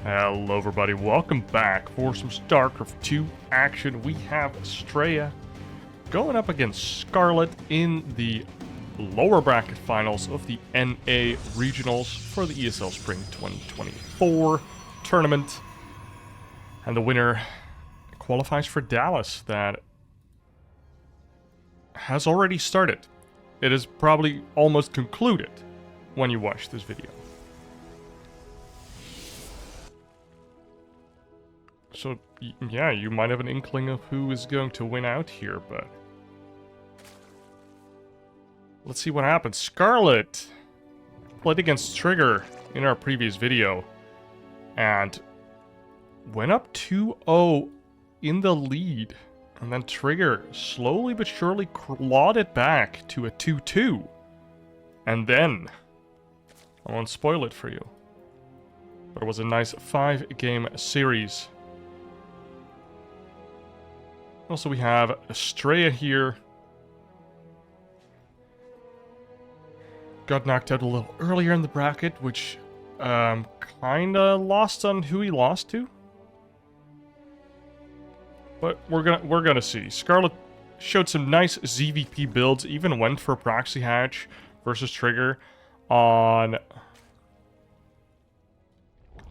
Hello everybody, welcome back for some StarCraft 2 action. We have Astrea going up against Scarlett in the lower bracket finals of the NA Regionals for the ESL Spring 2024 tournament. And the winner qualifies for Dallas. That has already started. It is probably almost concluded when you watch this video. So, yeah, you might have an inkling of who is going to win out here, but let's see what happens. Scarlett played against Trigger in our previous video and went up 2-0 in the lead. And then Trigger slowly but surely clawed it back to a 2-2. And then, I won't spoil it for you, but it was a nice 5-game series. Also, we have Astrea here. Got knocked out a little earlier in the bracket, which kinda lost on who he lost to. But we're gonna see. Scarlett showed some nice ZVP builds, even went for proxy hatch versus Trigger on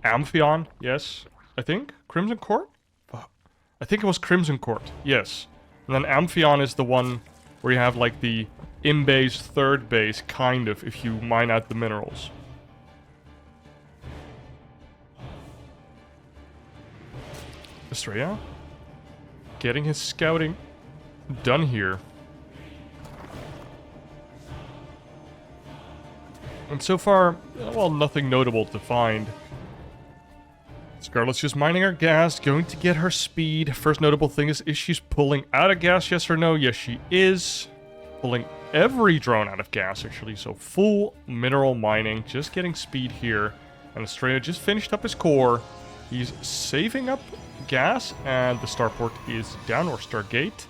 Amphion. Yes, I think Crimson Court. I think it was Crimson Court, yes. And then Amphion is the one where you have like the in-base, third base, kind of, if you mine out the minerals. Astrea getting his scouting done here. And so far, well, nothing notable to find. Scarlett's just mining her gas, going to get her speed. First notable thing is she's pulling out of gas, yes or no? Yes, she is. Pulling every drone out of gas, actually. So full mineral mining, just getting speed here. And Astrea just finished up his core. He's saving up gas, and the starport is down, or Stargate.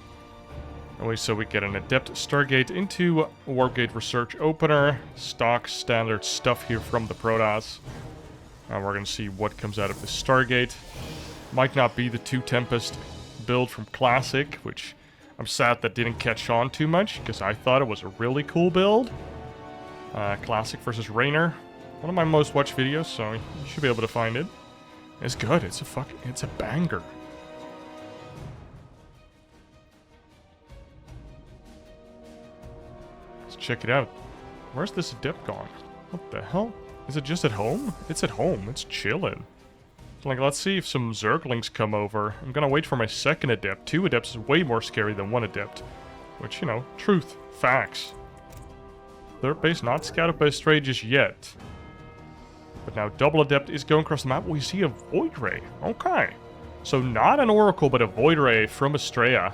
Anyway, so we get an Adept Stargate into Warp Gate Research Opener. Stock standard stuff here from the Protoss. And we're going to see what comes out of the Stargate. Might not be the 2 Tempest build from Classic, which I'm sad that didn't catch on too much, because I thought it was a really cool build. Classic versus Rainer. One of my most watched videos, so you should be able to find it. It's good. It's a banger. Let's check it out. Where's this Adept gone? What the hell? Is it just at home? It's at home. It's chilling. Like, let's see if some Zerglings come over. I'm gonna wait for my second Adept. 2 Adepts is way more scary than 1 Adept. Which, you know, truth. Facts. Third base not scouted by Astrea just yet. But now double Adept is going across the map. We see a Void Ray. Okay. So not an Oracle, but a Void Ray from Astrea.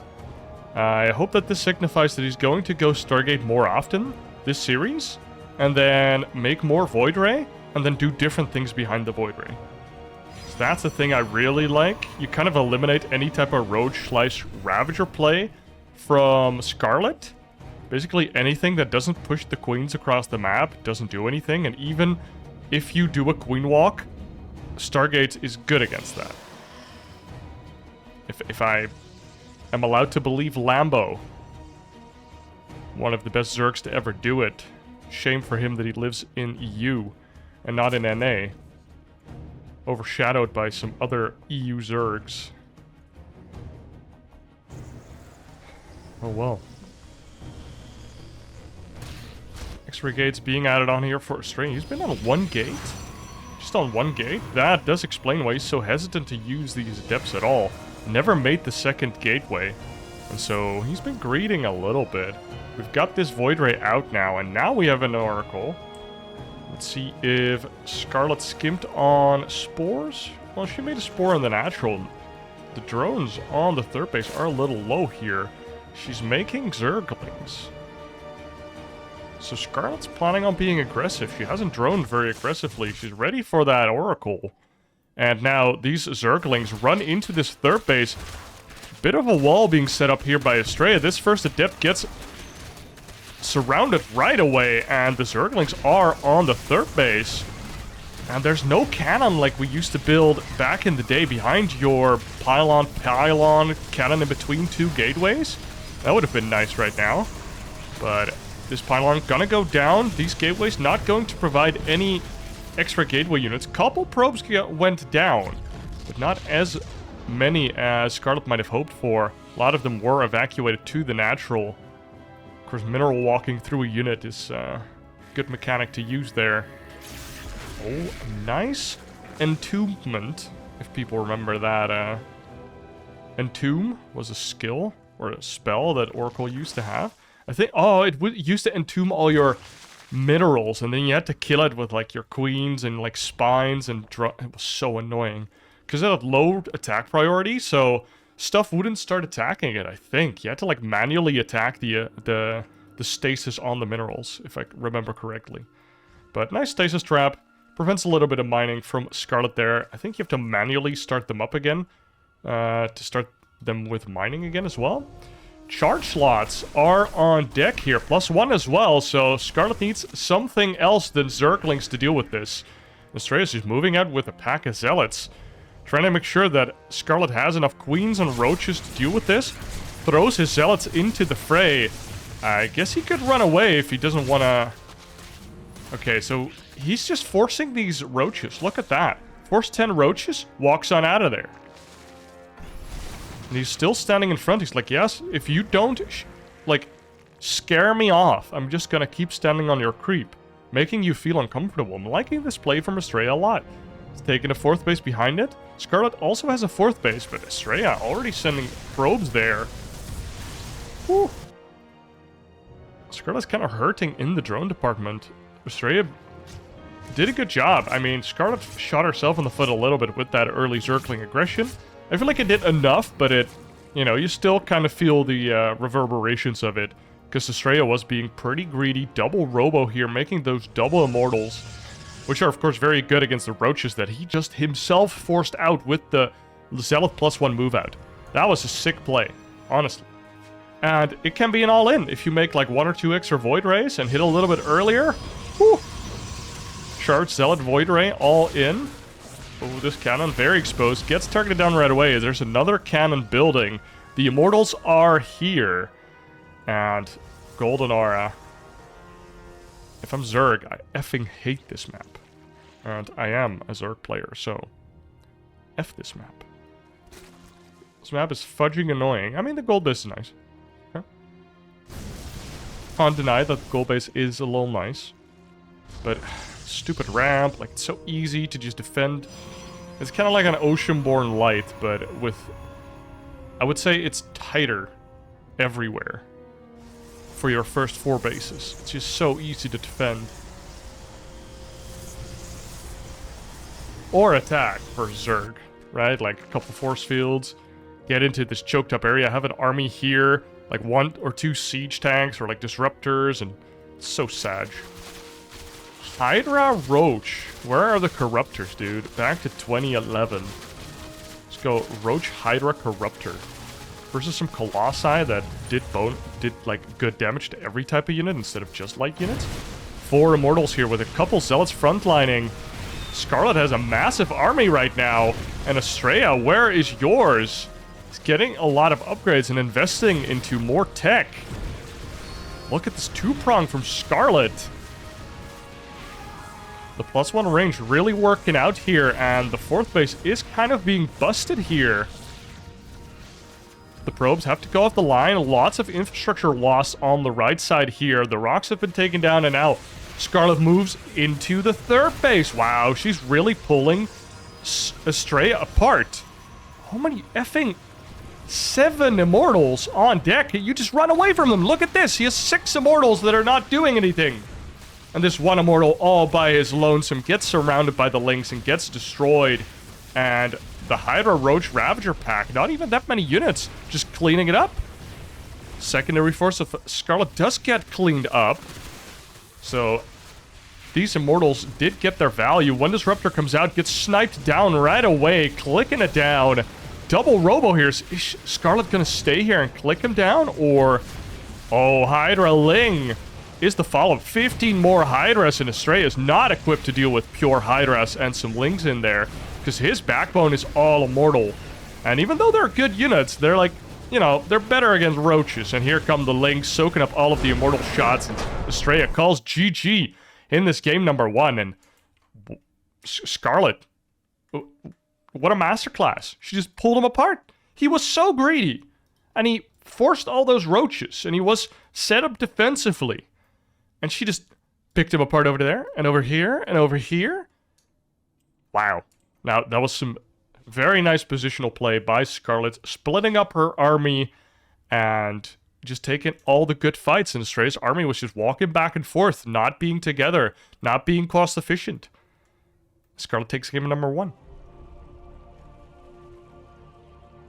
I hope that this signifies that he's going to go Stargate more often this series. And then make more Void Ray, and then do different things behind the Void Ray. So that's the thing I really like. You kind of eliminate any type of Roach/Ravager play from Scarlett. Basically anything that doesn't push the queens across the map doesn't do anything, and even if you do a queen walk, Stargate is good against that. If I am allowed to believe Lambo, one of the best Zergs to ever do it. Shame for him that he lives in EU and not in NA. Overshadowed by some other EU Zergs. Oh well. X-ray gates being added on here for Astrea. He's been on 1 gate? Just on 1 gate? That does explain why he's so hesitant to use these Adepts at all. Never made the 2nd gateway. And so he's been greeding a little bit. We've got this Void Ray out now, and now we have an Oracle. Let's see if Scarlett skimped on Spores. Well, she made a Spore in the natural. The drones on the third base are a little low here. She's making Zerglings. So Scarlett's planning on being aggressive. She hasn't droned very aggressively. She's ready for that Oracle. And now these Zerglings run into this third base. Bit of a wall being set up here by Astrea. This first Adept gets surrounded right away, and the Zerglings are on the third base. And there's no cannon like we used to build back in the day behind your pylon cannon in between two gateways. That would have been nice right now. But this pylon gonna go down. These gateways not going to provide any extra gateway units. Couple probes went down, but not as many as Scarlett might have hoped for. A lot of them were evacuated to the natural. Of course, mineral walking through a unit is a good mechanic to use there. Oh, nice entombment, if people remember that. Entomb was a skill or a spell that Oracle used to have. I think, oh, it used to entomb all your minerals, and then you had to kill it with, like, your queens and, like, spines, and it was so annoying. Because it had low attack priority, so stuff wouldn't start attacking it, I think. You had to, like, manually attack the stasis on the minerals, if I remember correctly. But nice stasis trap. Prevents a little bit of mining from Scarlett there. I think you have to manually start them up again to start them with mining again as well. Charge slots are on deck here, +1 as well, so Scarlett needs something else than Zerglings to deal with this. Astrea is moving out with a pack of Zealots, trying to make sure that Scarlett has enough queens and roaches to deal with this. Throws his Zealots into the fray. I guess he could run away if he doesn't want to... Okay, so he's just forcing these roaches. Look at that. Force 10 roaches, walks on out of there. And he's still standing in front. He's like, yes, if you don't, like, scare me off, I'm just gonna keep standing on your creep, making you feel uncomfortable. I'm liking this play from Astrea a lot. He's taking a 4th base behind it. Scarlett also has a 4th base, but Astrea already sending probes there. Whew. Scarlett's kind of hurting in the drone department. Astrea did a good job. I mean, Scarlett shot herself in the foot a little bit with that early Zergling aggression. I feel like it did enough, but it, you know, you still kind of feel the reverberations of it. Because Astrea was being pretty greedy. Double Robo here, making those double Immortals. Which are, of course, very good against the Roaches that he just himself forced out with the Zealot +1 move out. That was a sick play, honestly. And it can be an all-in if you make like 1 or 2 extra Void Rays and hit a little bit earlier. Whew. Charge Zealot Void Ray, all in. Oh, this cannon, very exposed. Gets targeted down right away. There's another cannon building. The Immortals are here. And Goldenaura. If I'm Zerg, I effing hate this map. And I am a Zerg player, so... F this map. This map is fudging annoying. I mean, the gold base is nice. Okay. Can't deny that the gold base is a little nice. But... stupid ramp, like, it's so easy to just defend. It's kind of like an Oceanborn light, but with... I would say it's tighter everywhere for your first 4 bases. It's just so easy to defend. Or attack for Zerg, right? Like, a couple force fields, get into this choked up area, have an army here, like 1 or 2 siege tanks, or like disruptors, and it's so sad. Hydra Roach. Where are the Corruptors, dude? Back to 2011. Let's go Roach Hydra Corruptor. Versus some Colossi that did like good damage to every type of unit instead of just light units. 4 Immortals here with a couple Zealots frontlining. Scarlett has a massive army right now. And Astrea, where is yours? He's getting a lot of upgrades and investing into more tech. Look at this 2-prong from Scarlett. The +1 range really working out here, and the 4th base is kind of being busted here. The probes have to go off the line. Lots of infrastructure loss on the right side here. The rocks have been taken down, and now Scarlett moves into the 3rd base. Wow, she's really pulling Astrea apart. How many effing 7 Immortals on deck? You just run away from them. Look at this. He has 6 Immortals that are not doing anything. And this 1 Immortal all by his lonesome gets surrounded by the Lynx and gets destroyed. And the Hydra Roach Ravager pack, not even that many units, just cleaning it up. Secondary force of Scarlett does get cleaned up. So these Immortals did get their value. One Disruptor comes out, gets sniped down right away, clicking it down. Double Robo here. Is Scarlett gonna stay here and click him down? Or... oh, Hydra Ling is the follow-up. 15 more Hydras, and Astrea is not equipped to deal with pure Hydras and some Lings in there, because his backbone is all immortal. And even though they're good units, they're like, you know, they're better against roaches. And here come the Lings soaking up all of the immortal shots, and Astrea calls GG in this game number 1. And Scarlett, what a masterclass. She just pulled him apart. He was so greedy, and he forced all those roaches, and he was set up defensively. And she just picked him apart over there, and over here, and over here. Wow. Now, that was some very nice positional play by Scarlett, splitting up her army and just taking all the good fights. And Astrea's army was just walking back and forth, not being together, not being cost efficient. Scarlett takes game number 1.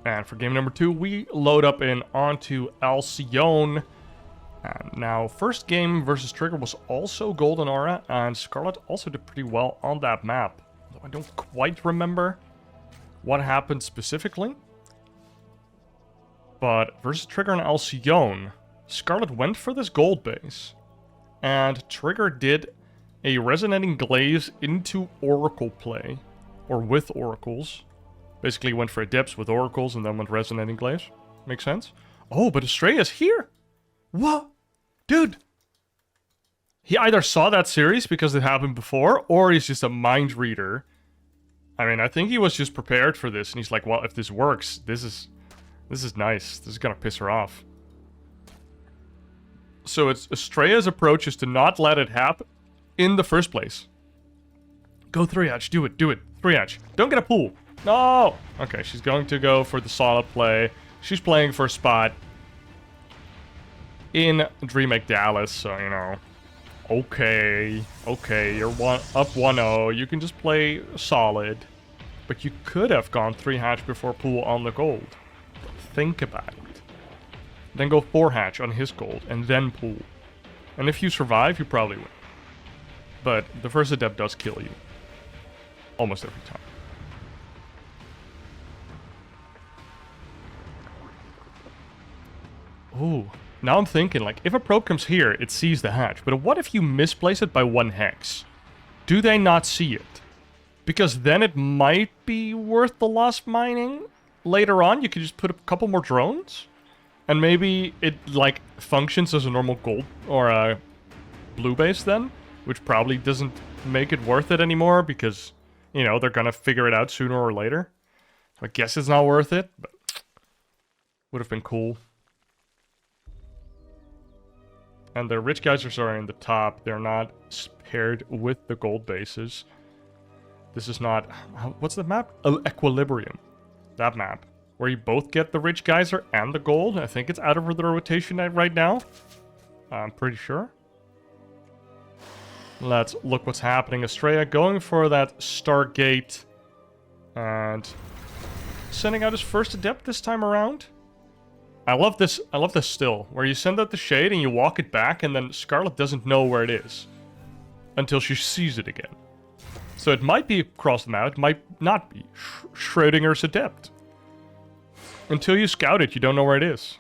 And for game number 2, we load up in onto Alcyone. And now, first game versus Trigger was also Goldenaura, and Scarlett also did pretty well on that map. Although I don't quite remember what happened specifically. But versus Trigger and Alcyone, Scarlett went for this gold base, and Trigger did a Resonating Glaze into Oracle play, or with Oracles. Basically went for Adepts with Oracles and then went Resonating Glaze. Makes sense? Oh, but Astrea's here! What? Dude! He either saw that series because it happened before, or he's just a mind reader. I mean, I think he was just prepared for this, and he's like, well, if this works, this is nice. This is gonna piss her off. So it's Astrea's approach is to not let it happen in the first place. Go 3-hatch, do it, 3-hatch. Don't get a pool. No! Okay, she's going to go for the solid play. She's playing for a spot in DreamHack Dallas, so, you know. Okay, you're up 1-0. You can just play solid. But you could have gone 3-hatch before pool on the gold. Think about it. Then go 4-hatch on his gold, and then pool. And if you survive, you probably win. But the first adept does kill you. Almost every time. Ooh. Now I'm thinking, like, if a probe comes here, it sees the hatch. But what if you misplace it by 1 hex? Do they not see it? Because then it might be worth the lost mining. Later on, you could just put a couple more drones. And maybe it, like, functions as a normal gold or a blue base then. Which probably doesn't make it worth it anymore because, you know, they're gonna figure it out sooner or later. I guess it's not worth it, but would have been cool. And the rich geysers are in the top. They're not paired with the gold bases. This is not... What's the map? Oh, Equilibrium. That map. Where you both get the rich geyser and the gold. I think it's out of the rotation right now. I'm pretty sure. Let's look what's happening. Astrea going for that Stargate. And sending out his first adept this time around. I love this still, where you send out the shade and you walk it back, and then Scarlett doesn't know where it is until she sees it again. So it might be across the map, it might not be. Schrodinger's adept. Until you scout it, you don't know where it is.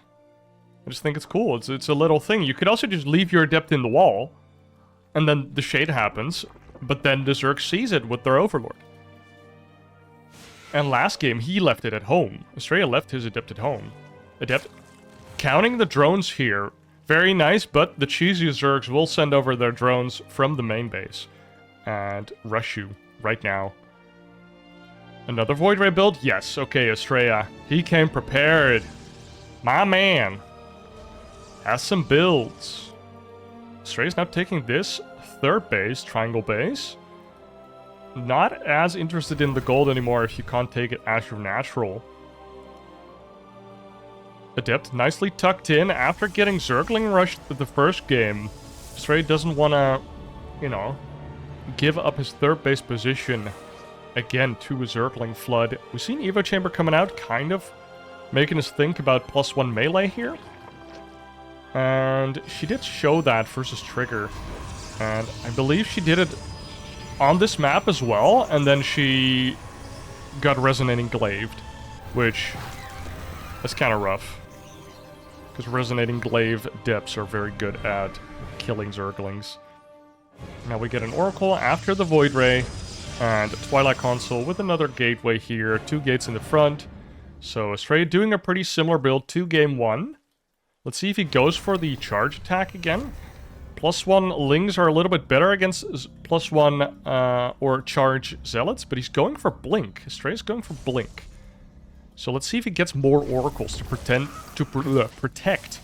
I just think it's cool. It's a little thing. You could also just leave your adept in the wall, and then the shade happens, but then the Zerg sees it with their overlord. And last game, he left it at home. Astrea left his adept at home. Adept. Counting the drones here. Very nice, but the cheesy Zergs will send over their drones from the main base. And rush you right now. Another Void Ray build? Yes, okay, Astrea. He came prepared. My man. Has some builds. Astrea's now taking this third base, triangle base. Not as interested in the gold anymore if you can't take it as your natural. Adept nicely tucked in after getting Zergling rushed the first game. Astrea doesn't want to, you know, give up his third base position again to a Zergling flood. We've seen Evo Chamber coming out, kind of making us think about +1 melee here. And she did show that versus Trigger. And I believe she did it on this map as well, and then she got Resonating Glaved, which is kind of rough. Because Resonating Glaive depths are very good at killing Zerglings. Now we get an Oracle after the Void Ray, and a Twilight Console with another gateway here, 2 gates in the front. So Astrea doing a pretty similar build to game 1. Let's see if he goes for the charge attack again. +1 Lings are a little bit better against +1 or charge Zealots, but he's going for Blink. Astrea's going for Blink. So let's see if he gets more Oracles to protect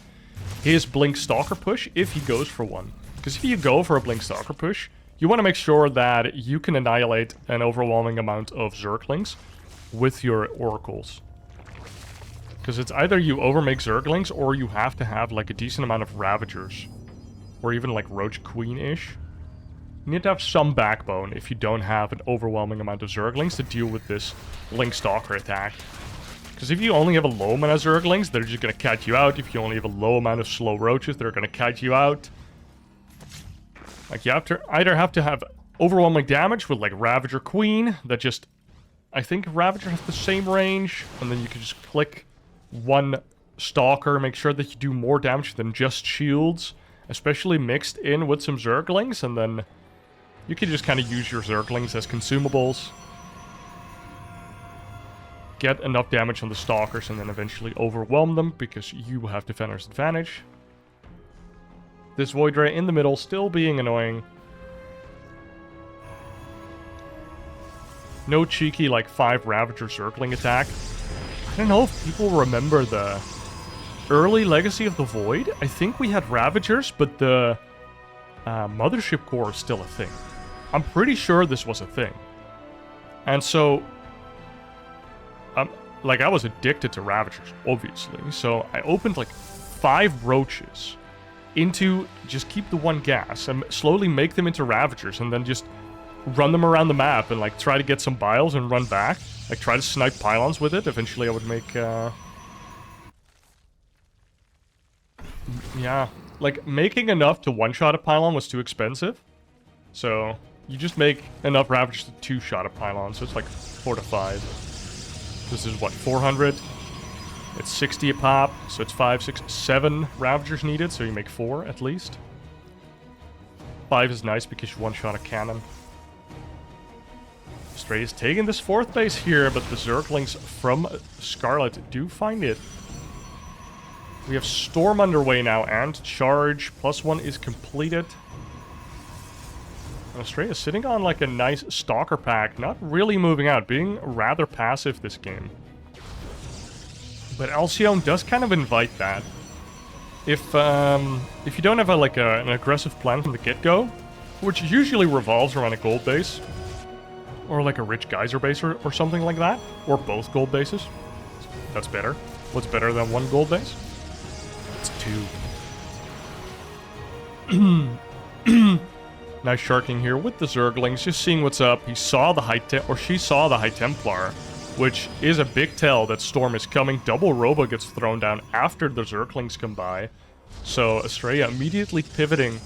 his Blink Stalker push if he goes for one. Because if you go for a Blink Stalker push, you want to make sure that you can annihilate an overwhelming amount of Zerglings with your Oracles. Because it's either you overmake Zerglings or you have to have like a decent amount of Ravagers. Or even like Roach Queen-ish. You need to have some backbone if you don't have an overwhelming amount of Zerglings to deal with this Blink Stalker attack. Because if you only have a low amount of Zerglings, they're just going to catch you out. If you only have a low amount of slow Roaches, they're going to catch you out. Like, you have to either have overwhelming damage with, like, Ravager Queen, that just... I think Ravager has the same range, and then you can just click one Stalker, make sure that you do more damage than just shields, especially mixed in with some Zerglings, and then you can just kind of use your Zerglings as consumables. Get enough damage on the Stalkers, and then eventually overwhelm them, because you have Defender's advantage. This Void Ray in the middle still being annoying. No cheeky, like, 5 Ravager Zergling attack. I don't know if people remember the early Legacy of the Void. I think we had Ravagers, but the Mothership Core is still a thing. I'm pretty sure this was a thing. And so, like, I was addicted to Ravagers, obviously. So I opened, like, 5 Roaches into just keep the 1 gas and slowly make them into Ravagers and then just run them around the map and, like, try to get some biles and run back. Like, try to snipe pylons with it. Eventually I would make, yeah. Like, making enough to one-shot a pylon was too expensive. So, you just make enough Ravagers to two-shot a pylon. So it's like 4 to 5. This is, what, 400? It's 60 a pop, so it's 5, 6, 7 Ravagers needed, so you make 4 at least. 5 is nice because you one-shot a cannon. Astrea is taking this 4th base here, but the Zerglings from Scarlett do find it. We have Storm underway now, and Charge. +1 is completed. And Astrea is sitting on like a nice Stalker pack, not really moving out, being rather passive this game. But Alcyone does kind of invite that. If you don't have an aggressive plan from the get-go, which usually revolves around a gold base, or like a rich geyser base or something like that, or both gold bases, that's better. What's better than 1 gold base? It's 2. Nice sharking here with the Zerglings, just seeing what's up. He saw the she saw the High Templar, which is a big tell that Storm is coming. Double Robo gets thrown down after the Zerglings come by. So Astrea immediately pivoting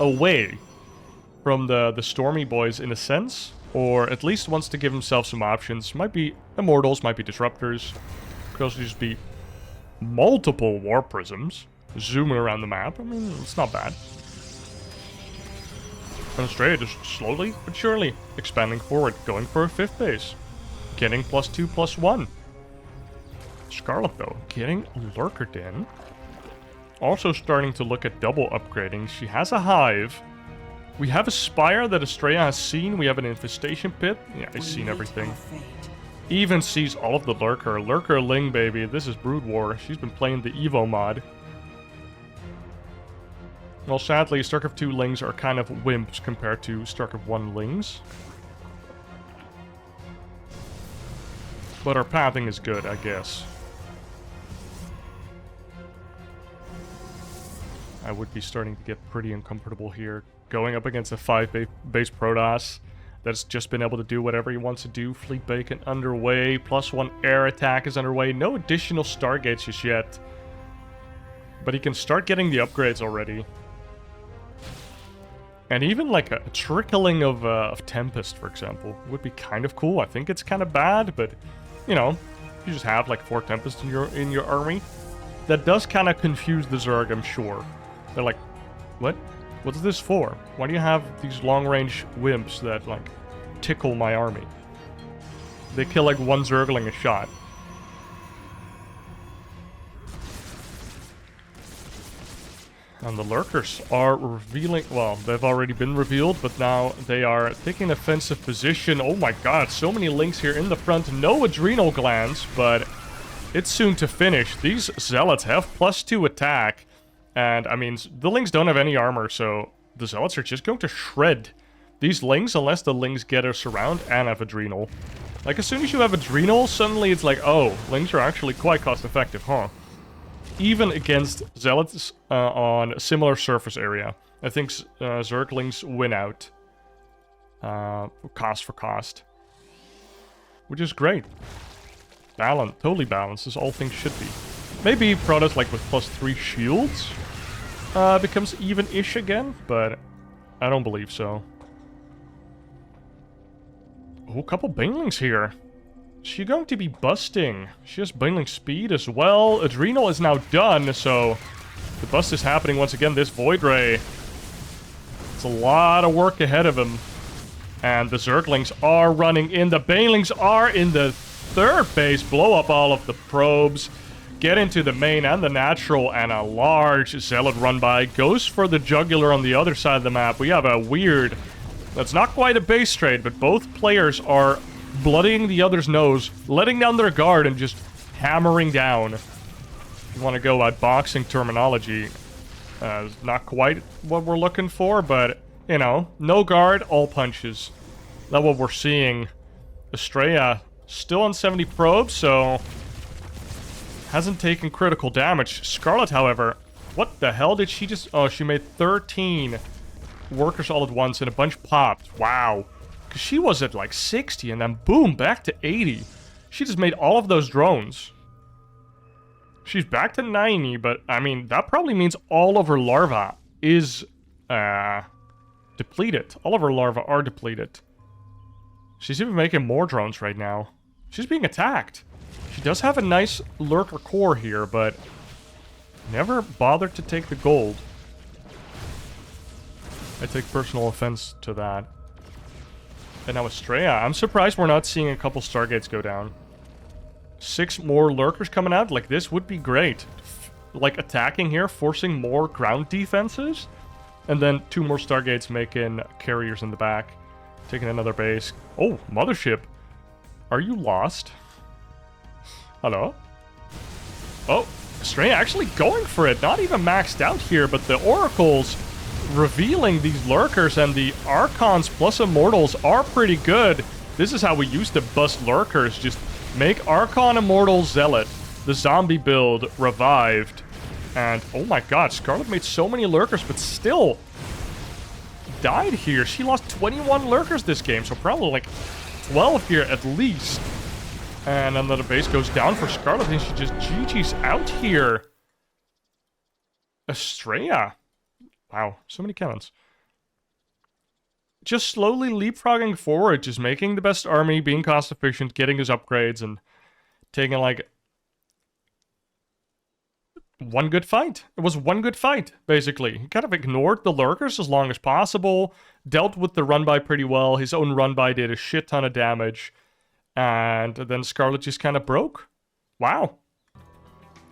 away from the Stormy boys in a sense, or at least wants to give himself some options. Might be Immortals, might be Disruptors. Could also just be multiple War Prisms zooming around the map. I mean, it's not bad. And Astrea just slowly but surely expanding forward, going for a 5th base. Getting +2, +1. Scarlett, though, getting Lurker Den. Also starting to look at double upgrading. She has a Hive. We have a Spire that Astrea has seen. We have an Infestation Pit. Yeah, I've seen everything. Even sees all of the Lurker. Lurker Ling, baby. This is Brood War. She's been playing the Evo mod. Well, sadly, StarCraft 2 Lings are kind of wimps compared to StarCraft 1 Lings. But our pathing is good, I guess. I would be starting to get pretty uncomfortable here. Going up against a 5-base Protoss that's just been able to do whatever he wants to do. Fleet Bacon underway. +1 air attack is underway. No additional Stargates just yet. But he can start getting the upgrades already. And even like a trickling of Tempest, for example, would be kind of cool. I think it's kind of bad, but... You know, you just have like 4 Tempests in your army. That does kind of confuse the Zerg, I'm sure. They're like, What? What's this for? Why do you have these long-range wimps that, like, tickle my army? They kill, like, one Zergling a shot. And the lurkers are revealing... Well, they've already been revealed, but now they are taking offensive position. Oh my god, so many links here in the front. No adrenal glands, but it's soon to finish. These zealots have +2 attack. And, I mean, the lings don't have any armor, so the zealots are just going to shred these lings unless the lings get us around and have adrenal. Like, as soon as you have adrenal, suddenly it's like, oh, lings are actually quite cost-effective, huh? Even against zealots on a similar surface area. I think Zerglings win out. Cost for cost. Which is great. Balanced, totally balanced, as all things should be. Maybe Protoss, like, with +3 shields becomes even-ish again, but I don't believe so. Oh, a couple banelings here. She's going to be busting. She has baneling speed as well. Adrenal is now done, so the bust is happening once again. This Void Ray. It's a lot of work ahead of him. And the Zerglings are running in. The banelings are in the third base. Blow up all of the probes. Get into the main and the natural, and a large zealot run by. Goes for the jugular on the other side of the map. We have a weird... That's not quite a base trade, but both players are bloodying the other's nose, letting down their guard, and just hammering down. If you want to go by boxing terminology, not quite what we're looking for, but, you know, no guard, all punches. That's what we're seeing. Astrea still on 70 probes, so hasn't taken critical damage. Scarlett, however, what the hell did she just... Oh, she made 13 workers all at once, and a bunch popped. Wow. Because she was at like 60, and then boom, back to 80. She just made all of those drones. She's back to 90, but, I mean, that probably means all of her larvae is, depleted. All of her larvae are depleted. She's even making more drones right now. She's being attacked. She does have a nice lurker core here, but never bothered to take the gold. I take personal offense to that. And now Astrea. I'm surprised we're not seeing a couple Stargates go down. 6 more lurkers coming out. Like, this would be great. Like, attacking here, forcing more ground defenses. And then 2 more Stargates making carriers in the back. Taking another base. Oh, Mothership. Are you lost? Hello? Oh, Astrea actually going for it. Not even maxed out here, but the Oracles revealing these lurkers, and the Archons plus Immortals are pretty good. This is how we used to bust lurkers. Just make Archon Immortal Zealot. The zombie build revived. And, oh my god, Scarlett made so many lurkers, but still died here. She lost 21 lurkers this game, so probably like 12 here at least. And then the base goes down for Scarlett, and she just GG's out here. Astrea. Wow, so many cannons. Just slowly leapfrogging forward, just making the best army, being cost efficient, getting his upgrades, and taking like one good fight. It was one good fight, basically. He kind of ignored the lurkers as long as possible, dealt with the run-by pretty well. His own run-by did a shit ton of damage, and then Scarlett just kind of broke. Wow.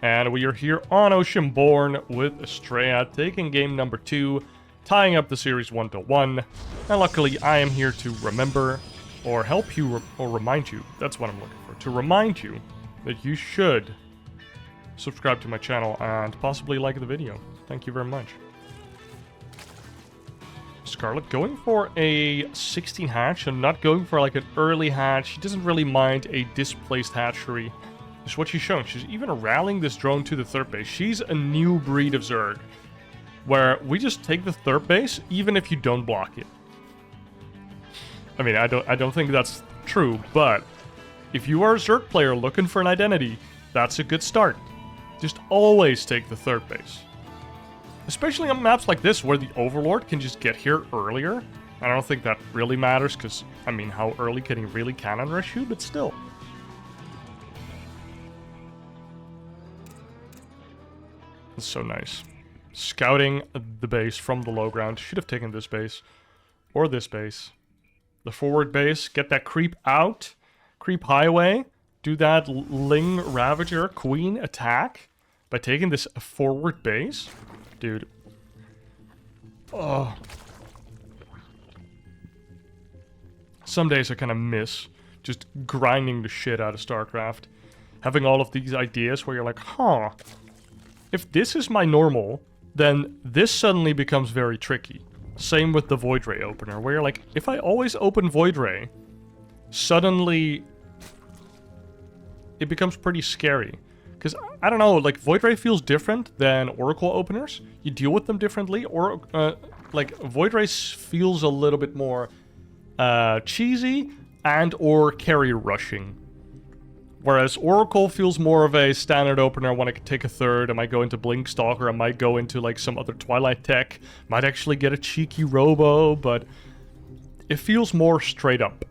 And we are here on Oceanborn with Astrea, taking game number 2, tying up the series 1-1. And luckily, I am here to remember, or help you, or remind you, that's what I'm looking for, to remind you that you should subscribe to my channel and possibly like the video. Thank you very much. Scarlett going for a 16 hatch and not going for like an early hatch. She doesn't really mind a displaced hatchery. Is what she's shown. She's even rallying this drone to the third base. She's a new breed of Zerg, where we just take the third base even if you don't block it. I mean, I don't think that's true, but if you are a Zerg player looking for an identity, that's a good start. Just always take the third base. Especially on maps like this where the Overlord can just get here earlier. I don't think that really matters because, I mean, how early can he really cannon rush you? But still. It's so nice. scouting the base from the low ground. Should have taken this base. Or this base. The forward base. Get that creep out. Creep highway. Do that Ling Ravager Queen attack. By taking this forward base. Dude. Oh. Some days I kind of miss just grinding the shit out of StarCraft. Having all of these ideas where you're like, huh. If this is my normal, then this suddenly becomes very tricky. Same with the Void Ray opener, where you're like, if I always open Void Ray, suddenly it becomes pretty scary. Because, I don't know, like, Void Ray feels different than Oracle openers. You deal with them differently, or, like, Void Ray feels a little bit more cheesy and or carry rushing. Whereas Oracle feels more of a standard opener when I could take a third. I might go into Blinkstalker, I might go into like some other Twilight tech. Might actually get a cheeky Robo, but it feels more straight up.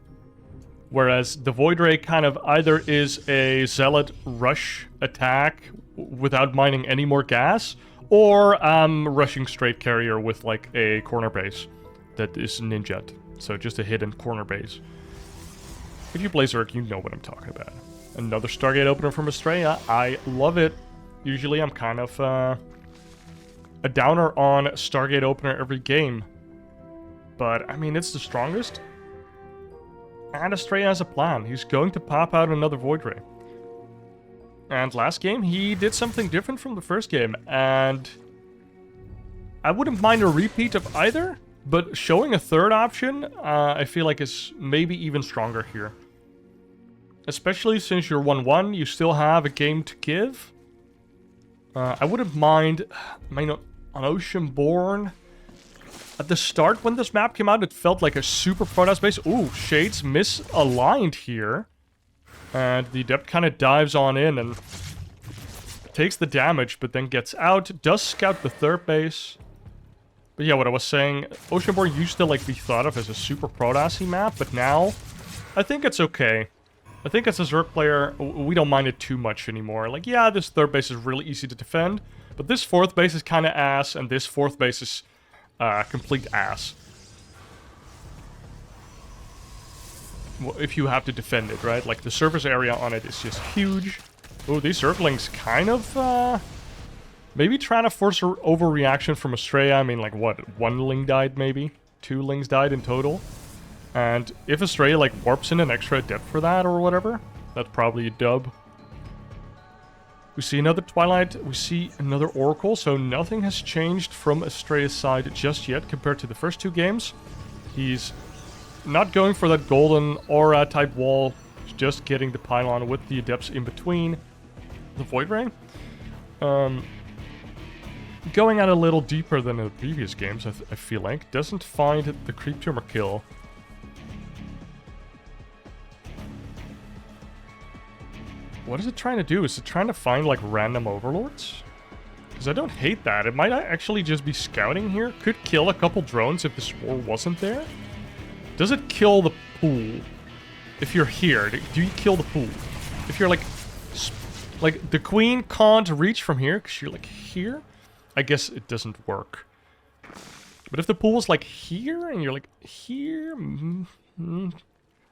Whereas the Void Ray kind of either is a Zealot rush attack without mining any more gas, or rushing straight carrier with like a corner base that is ninja'd. So just a hidden corner base. If you play Zerg, you know what I'm talking about. Another Stargate opener from Astrea. I love it. Usually I'm kind of a downer on Stargate opener every game. But, I mean, it's the strongest. And Astrea has a plan. He's going to pop out another Void Ray. And last game, he did something different from the first game. And I wouldn't mind a repeat of either. But showing a third option, I feel like is maybe even stronger here. Especially since you're 1-1, you still have a game to give. I wouldn't mind, on Oceanborn. At the start, when this map came out, it felt like a super Protoss base. Ooh, Shades misaligned here. And the Adept kind of dives on in and takes the damage, but then gets out. Does scout the third base. But yeah, what I was saying, Oceanborn used to like be thought of as a super Protoss-y map, but now I think it's okay. I think as a Zerg player, we don't mind it too much anymore. Like, yeah, this third base is really easy to defend, but this fourth base is kind of ass, and this fourth base is complete ass. Well, if you have to defend it, right? Like, the surface area on it is just huge. Oh, these Zerglings kind of, maybe trying to force an overreaction from Astrea. I mean, like, what? 1 Ling died, maybe? 2 Lings died in total? And if Astrea, like, warps in an extra depth for that or whatever, that's probably a dub. We see another Twilight, we see another Oracle, so nothing has changed from Astrea's side just yet compared to the first 2 games. He's not going for that golden aura type wall, he's just getting the pylon with the Adepts in between. The Void Ray. Going out a little deeper than in the previous games, I feel like. Doesn't find the Creep Tumor kill. What is it trying to do? Is it trying to find, like, random overlords? Because I don't hate that. It might actually just be scouting here. Could kill a couple drones if the Spore wasn't there. Does it kill the pool? If you're here, do you kill the pool? If you're, like, the Queen can't reach from here because you're, like, here? I guess it doesn't work. But if the pool is, like, here and you're, like, here...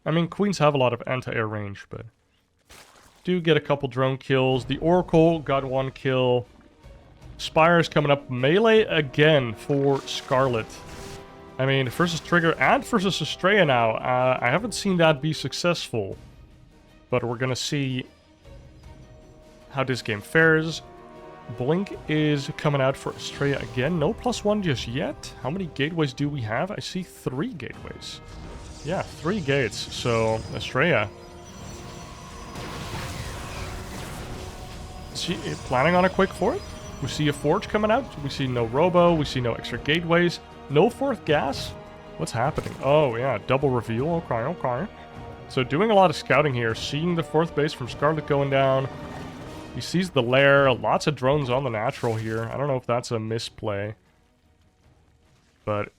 I mean, Queens have a lot of anti-air range, but... Do get a couple drone kills. The Oracle got 1 kill. Spire is coming up. Melee again for Scarlett. I mean, versus Trigger and versus Astrea now. I haven't seen that be successful. But we're gonna see how this game fares. Blink is coming out for Astrea again. No +1 just yet. How many gateways do we have? I see 3 gateways. Yeah, 3 gates. So, Astrea... Is she planning on a quick fourth? We see a Forge coming out. We see no Robo. We see no extra gateways. No 4th gas. What's happening? Oh, yeah. Double reveal. Okay, okay. So doing a lot of scouting here. Seeing the 4th base from Scarlett going down. He sees the lair. Lots of drones on the natural here. I don't know if that's a misplay. But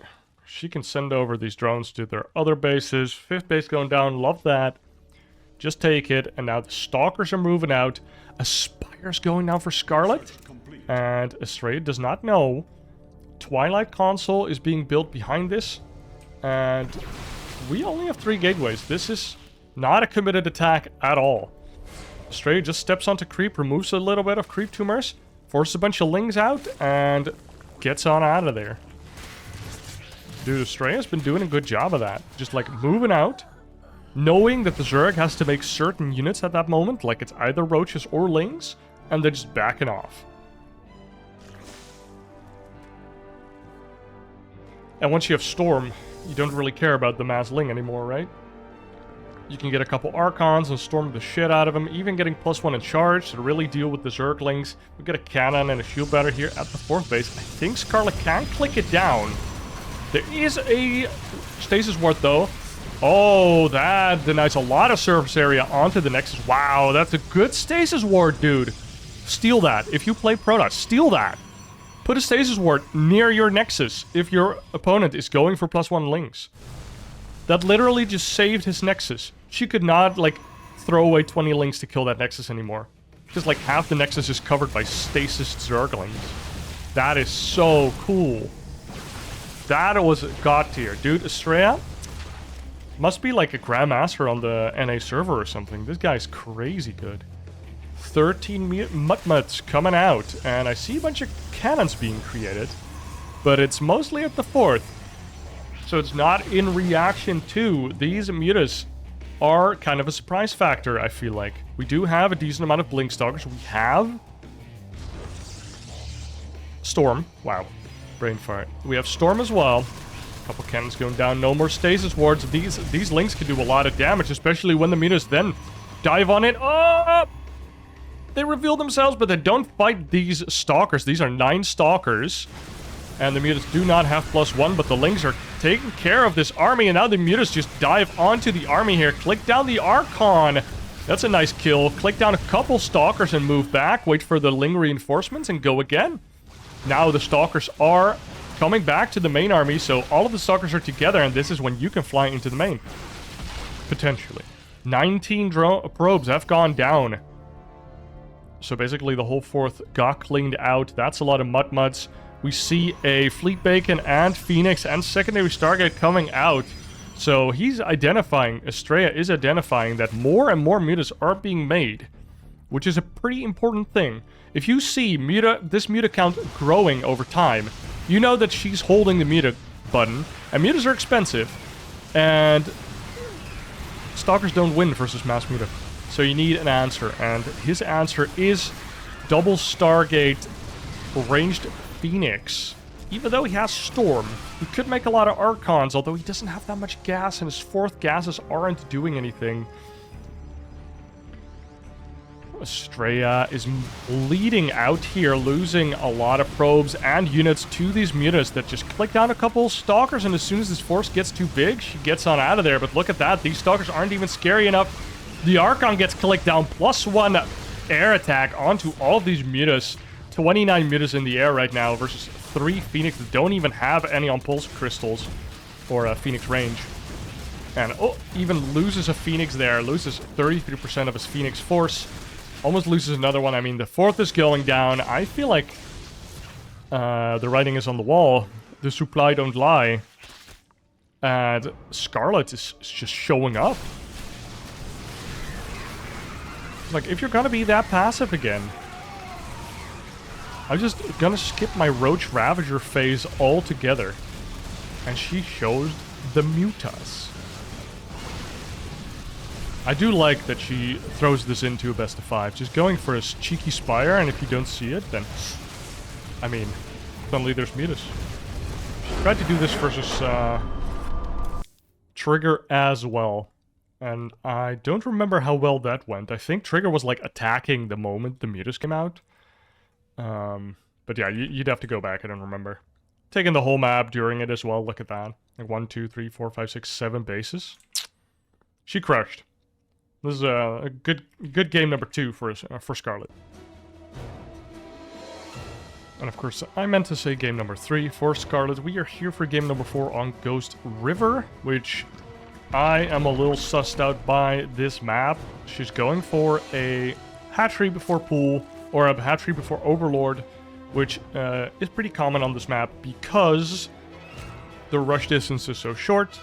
she can send over these drones to their other bases. 5th base going down. Love that. Just take it. And now the Stalkers are moving out. A Spire's going down for Scarlett. And Astrea does not know. Twilight Console is being built behind this. And we only have 3 gateways. This is not a committed attack at all. Astrea just steps onto creep, removes a little bit of creep tumors, forces a bunch of lings out, and gets on out of there. Dude, Astrea's been doing a good job of that. Just like moving out, knowing that the Zerg has to make certain units at that moment, like it's either roaches or lings, and they're just backing off. And once you have Storm, you don't really care about the mass ling anymore, right? You can get a couple Archons and storm the shit out of them, even getting +1 in charge to really deal with the Zerglings. We get a cannon and a shield batter here at the 4th base. I think Scarlett can click it down. There is a stasis ward though. Oh, that denies a lot of surface area onto the Nexus. Wow, that's a good stasis ward, dude. Steal that. If you play Protoss, steal that. Put a stasis ward near your Nexus if your opponent is going for +1 lings. That literally just saved his Nexus. She could not, like, throw away 20 lings to kill that Nexus anymore. Because, like, half the Nexus is covered by stasis Zerglings. That is so cool. That was god tier. Dude, Astrea must be, like, a Grandmaster on the NA server or something. This guy's crazy good. 13 Mutmuts coming out. And I see a bunch of cannons being created. But it's mostly at the 4th. So it's not in reaction to. These mutas are kind of a surprise factor, I feel like. We do have a decent amount of Blinkstalkers. We have Storm. Wow. Brain fart. We have Storm as well. A couple cannons going down. No more stasis wards. These links can do a lot of damage, especially when the mutas then dive on it. Oh! They reveal themselves, but they don't fight these Stalkers. These are 9 Stalkers. And the mutas do not have +1, but the lings are taking care of this army, and now the mutas just dive onto the army here. Click down the Archon. That's a nice kill. Click down a couple Stalkers and move back. Wait for the ling reinforcements and go again. Now the Stalkers are coming back to the main army, so all of the Stalkers are together, and this is when you can fly into the main. Potentially. 19 probes have gone down. So basically the whole 4th got cleaned out. That's a lot of Mutmuts. We see a Fleet Bacon and Phoenix and Secondary Stargate coming out. So he's identifying, Astrea is identifying that more and more mutas are being made. Which is a pretty important thing. If you see this muta count growing over time, you know that she's holding the muta button. And mutas are expensive. And Stalkers don't win versus mass muta. So you need an answer. And his answer is double Stargate ranged Phoenix. Even though he has Storm, he could make a lot of Archons, although he doesn't have that much gas, and his 4th gases aren't doing anything. Astrea is leading out here, losing a lot of probes and units to these mutas that just click down a couple Stalkers, and as soon as this force gets too big, she gets on out of there. But look at that, these Stalkers aren't even scary enough. The Archon gets clicked down, +1 air attack onto all of these mutas. 29 mutas in the air right now versus 3 Phoenix that don't even have any on pulse crystals or Phoenix range. And even loses a Phoenix there, loses 33% of his Phoenix force. Almost loses another one. I mean, the 4th is going down. I feel like the writing is on the wall. The supply don't lie. And Scarlett is just showing up. Like, if you're gonna be that passive again, I'm just gonna skip my Roach Ravager phase altogether. And she shows the mutas. I do like that she throws this into a best of 5. Just going for a cheeky Spire, and if you don't see it, then... I mean, suddenly there's mutas. She tried to do this versus Trigger as well. And I don't remember how well that went. I think Trigger was, like, attacking the moment the mutas came out. But yeah, you'd have to go back, I don't remember. Taking the whole map during it as well, look at that. Like 1, 2, 3, 4, 5, 6, 7 bases. She crushed. This is a good game number 2 for Scarlett. And of course, I meant to say game number 3 for Scarlett. We are here for game number 4 on Ghost River, which I am a little sussed out by this map. She's going for a hatchery before pool, or a hatchery before Overlord. which is pretty common on this map because the rush distance is so short.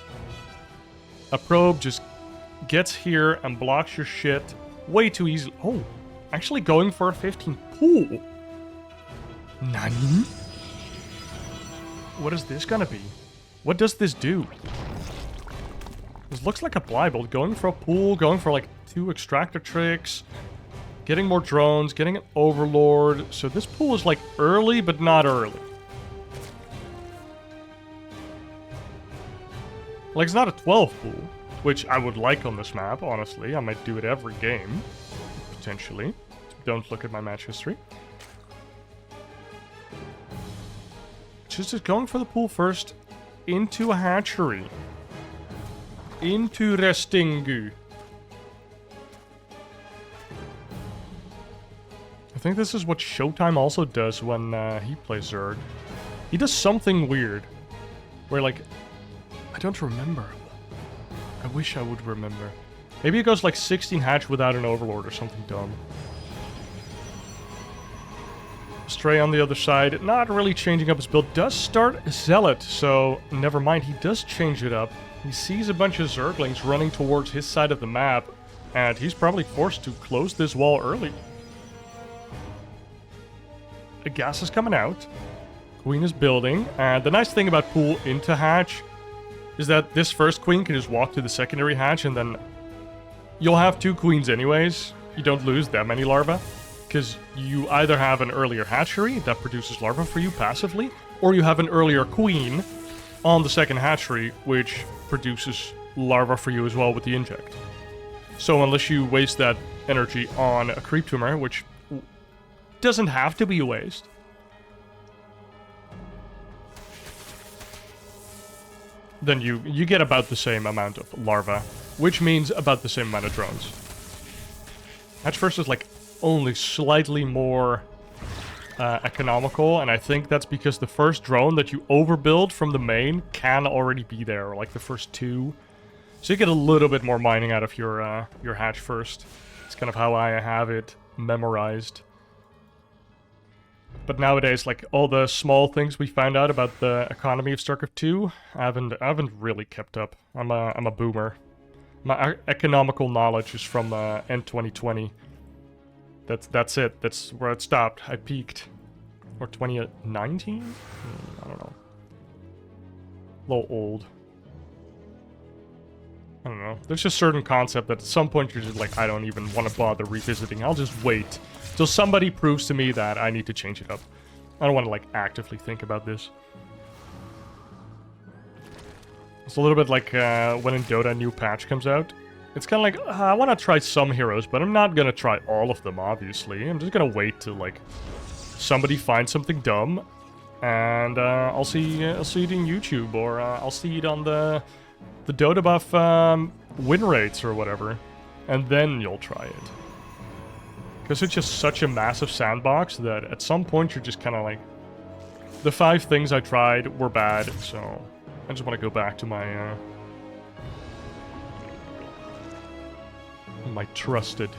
A probe just gets here and blocks your shit way too easily. Oh, actually going for a 15 pool. Nani? What is this gonna be? What does this do? This looks like a Blybolt. Going for a pool, going for like 2 extractor tricks, getting more drones, getting an overlord. So this pool is like early, but not early. Like, it's not a 12 pool, which I would like on this map, honestly. I might do it every game, potentially. Don't look at my match history. Just going for the pool first, into a hatchery. Interesting. I think this is what Showtime also does when he plays Zerg. He does something weird, where like, I don't remember. I wish I would remember. Maybe it goes like 16 hatch without an overlord or something dumb. Astrea on the other side, not really changing up his build. Does start Zealot, so never mind, he does change it up. He sees a bunch of Zerglings running towards his side of the map, and he's probably forced to close this wall early. The gas is coming out. Queen is building, and the nice thing about pool into hatch is that this first queen can just walk to the secondary hatch, and then you'll have 2 queens anyways. You don't lose that many larvae, because you either have an earlier hatchery that produces larvae for you passively, or you have an earlier queen on the second hatchery, which produces larvae for you as well with the inject. So unless you waste that energy on a creep tumor, which doesn't have to be a waste, then you get about the same amount of larvae, which means about the same amount of drones. Hatch first is like only slightly more economical, and I think that's because the first drone that you overbuild from the main can already be there, or like the first 2. So you get a little bit more mining out of your hatch first. It's kind of how I have it memorized. But nowadays, like, all the small things we found out about the economy of StarCraft 2, I haven't really kept up. I'm a boomer. My economical knowledge is from end 2020. That's it. That's where it stopped. I peaked. Or 2019? I don't know. A little old. I don't know. There's just certain concept that at some point you're just like, I don't even want to bother revisiting. I'll just wait till somebody proves to me that I need to change it up. I don't want to like actively think about this. It's a little bit like when in Dota a new patch comes out. It's kind of like, I want to try some heroes, but I'm not going to try all of them, obviously. I'm just going to wait till like somebody finds something dumb, and I'll see it in YouTube, or I'll see it on the Dota buff win rates or whatever, and then you'll try it. Because it's just such a massive sandbox that at some point you're just kind of like, the 5 things I tried were bad, so I just want to go back to my my trusted,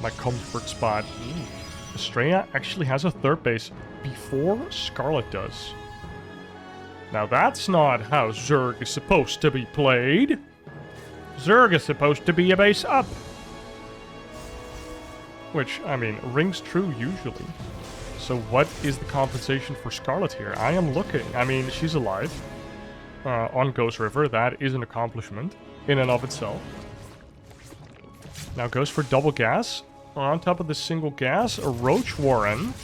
my comfort spot. Ooh. Astrea actually has a 3rd base before Scarlett does. Now that's not how Zerg is supposed to be played. Zerg is supposed to be a base up. Which, I mean, rings true usually. So what is the compensation for Scarlett here? I am looking. I mean, she's alive. On Ghost River, that is an accomplishment in and of itself. Now goes for double gas. On top of the single gas, a Roach Warren.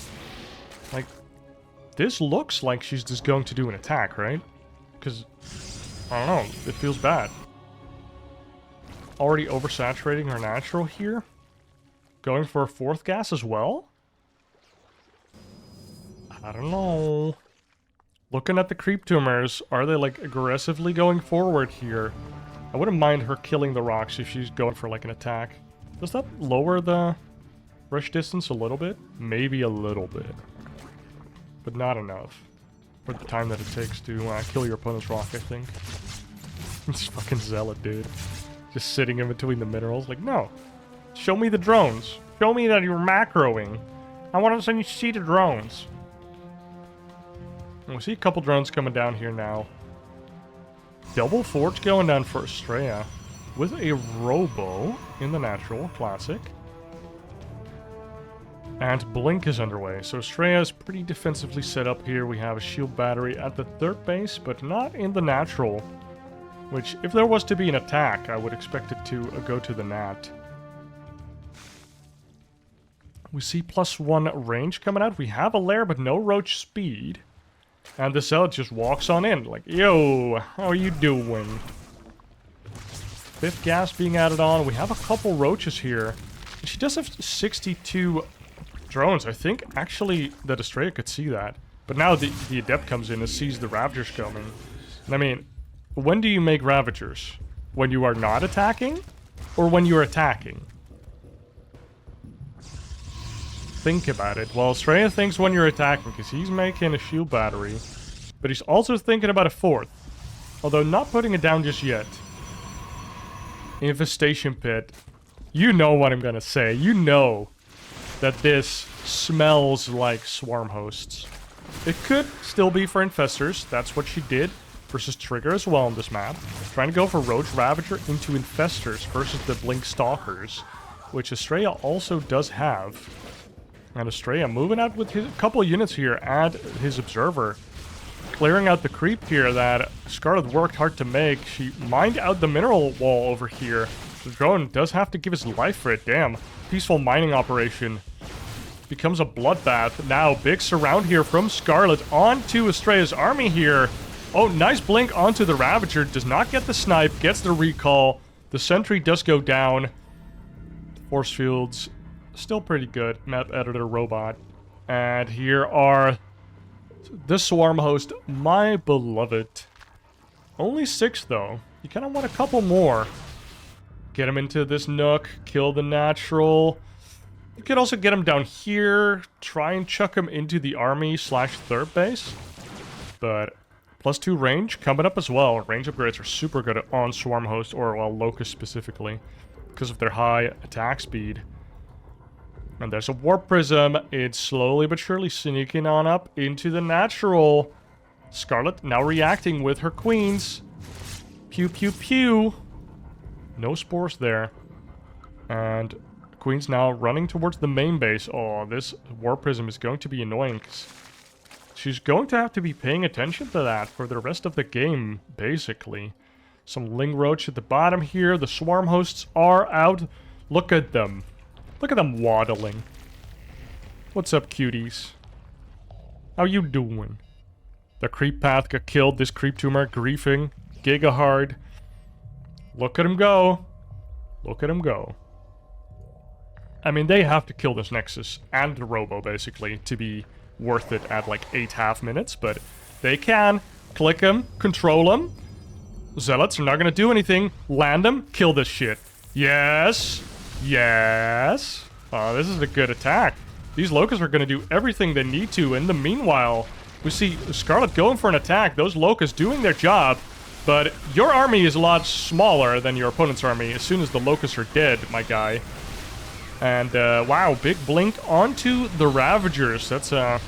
Like, this looks like she's just going to do an attack, right? Because, I don't know, it feels bad. Already oversaturating her natural here. Going for a 4th gas as well? I don't know. Looking at the creep tumors, are they like aggressively going forward here? I wouldn't mind her killing the rocks if she's going for like an attack. Does that lower the rush distance a little bit? Maybe a little bit. But not enough. For the time that it takes to kill your opponent's rock, I think. This fucking zealot, dude. Just sitting in between the minerals. Like, no. Show me the drones. Show me that you're macroing. I want to see the drones. We see a couple drones coming down here now. Double forge going down for Astrea with a robo in the natural, classic. And Blink is underway, so Astrea is pretty defensively set up here. We have a shield battery at the third base, but not in the natural. Which, if there was to be an attack, I would expect it to go to the nat. We see +1 range coming out. We have a lair, but no roach speed. And the Zealot just walks on in, like, yo, how are you doing? 5th gas being added on. We have a couple roaches here. She does have 62 drones. I think, actually, that Astrea could see that. But now the Adept comes in and sees the Ravagers coming. And I mean, when do you make Ravagers? When you are not attacking? Or when you're attacking? Think about it. Well, Astrea thinks when you're attacking, because he's making a shield battery. But he's also thinking about a 4th. Although not putting it down just yet. Infestation Pit. You know what I'm gonna say. You know that this smells like swarm hosts. It could still be for infestors. That's what she did versus Trigger as well on this map. Trying to go for Roach Ravager into infestors versus the Blink Stalkers, which Astrea also does have. And Astrea moving out with a couple of units here and his Observer. Clearing out the creep here that Scarlett worked hard to make. She mined out the mineral wall over here. The drone does have to give his life for it. Damn. Peaceful mining operation. Becomes a bloodbath. Now, big surround here from Scarlett onto Astrea's army here. Oh, nice blink onto the Ravager. Does not get the snipe. Gets the recall. The sentry does go down. Force fields. Still pretty good. Map editor robot. And here are the swarm host, my beloved. Only 6 though. You kind of want a couple more. Get him into this nook. Kill the natural. You could also get him down here. Try and chuck him into the army / third base. But +2 range coming up as well. Range upgrades are super good on swarm host, or well, locust specifically, because of their high attack speed. And there's a warp prism. It's slowly but surely sneaking on up into the natural. Scarlett now reacting with her queens. Pew pew pew. No spores there. And queen's now running towards the main base. Oh, this warp prism is going to be annoying, 'cause she's going to have to be paying attention to that for the rest of the game, basically. Some Ling Roach at the bottom here. The swarm hosts are out. Look at them. Look at them waddling. What's up, cuties? How you doing? The creep path got killed. This creep tumor griefing. Giga hard. Look at him go. Look at him go. I mean, they have to kill this Nexus and the Robo, basically, to be worth it at like 8.5 minutes. But they can. Click him. Control him. Zealots are not going to do anything. Land him. Kill this shit. Yes. Yes. Oh, this is a good attack. These Locusts are going to do everything they need to. In the meanwhile, we see Scarlett going for an attack. Those Locusts doing their job. But your army is a lot smaller than your opponent's army as soon as the Locusts are dead, my guy. And, wow, big blink onto the Ravagers. That's a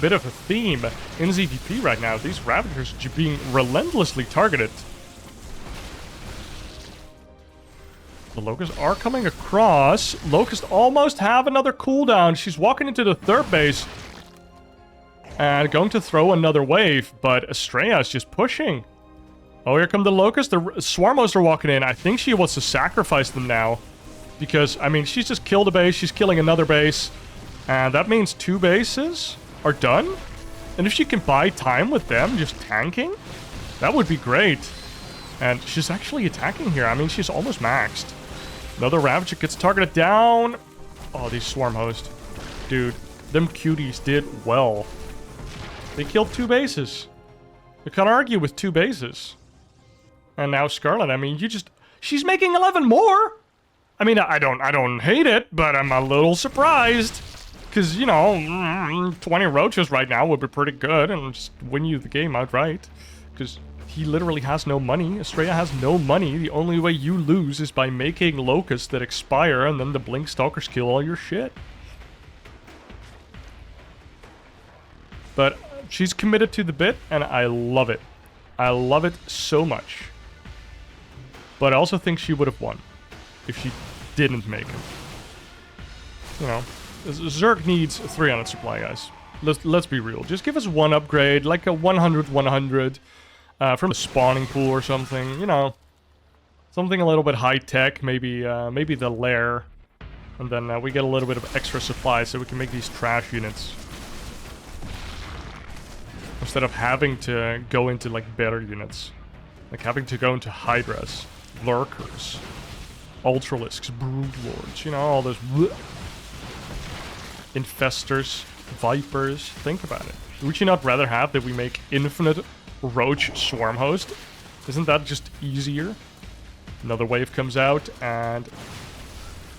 bit of a theme in ZDP right now. These Ravagers are being relentlessly targeted. The Locusts are coming across. Locusts almost have another cooldown. She's walking into the third base. And going to throw another wave. But Astrea is just pushing. Oh, here come the Locusts. The Swarmos are walking in. I think she wants to sacrifice them now. Because, I mean, she's just killed a base. She's killing another base. And that means 2 bases are done. And if she can buy time with them, just tanking, that would be great. And she's actually attacking here. I mean, she's almost maxed. Another Ravager gets targeted down. Oh, these swarm hosts. Dude, them cuties did well. They killed 2 bases. You can't argue with 2 bases. And now Scarlett, I mean, she's making 11 more. I mean, I don't hate it, but I'm a little surprised. Because, you know, 20 roaches right now would be pretty good and just win you the game outright. Because he literally has no money. Astrea has no money. The only way you lose is by making Locusts that expire, and then the Blink Stalkers kill all your shit. But she's committed to the bit, and I love it. I love it so much. But I also think she would have won if she didn't make it. You know, Zerg needs 300 supply, guys. Let's be real. Just give us one upgrade, like a 100-100 from the spawning pool or something. You know, something a little bit high-tech, maybe the lair. And then we get a little bit of extra supply so we can make these trash units. Instead of having to go into, like, better units. Like, having to go into Hydras, Lurkers, Ultralisks, Broodlords, you know, all those... Infestors, Vipers, think about it. Would you not rather have that we make infinite Roach Swarm Host? Isn't that just easier? Another wave comes out, and...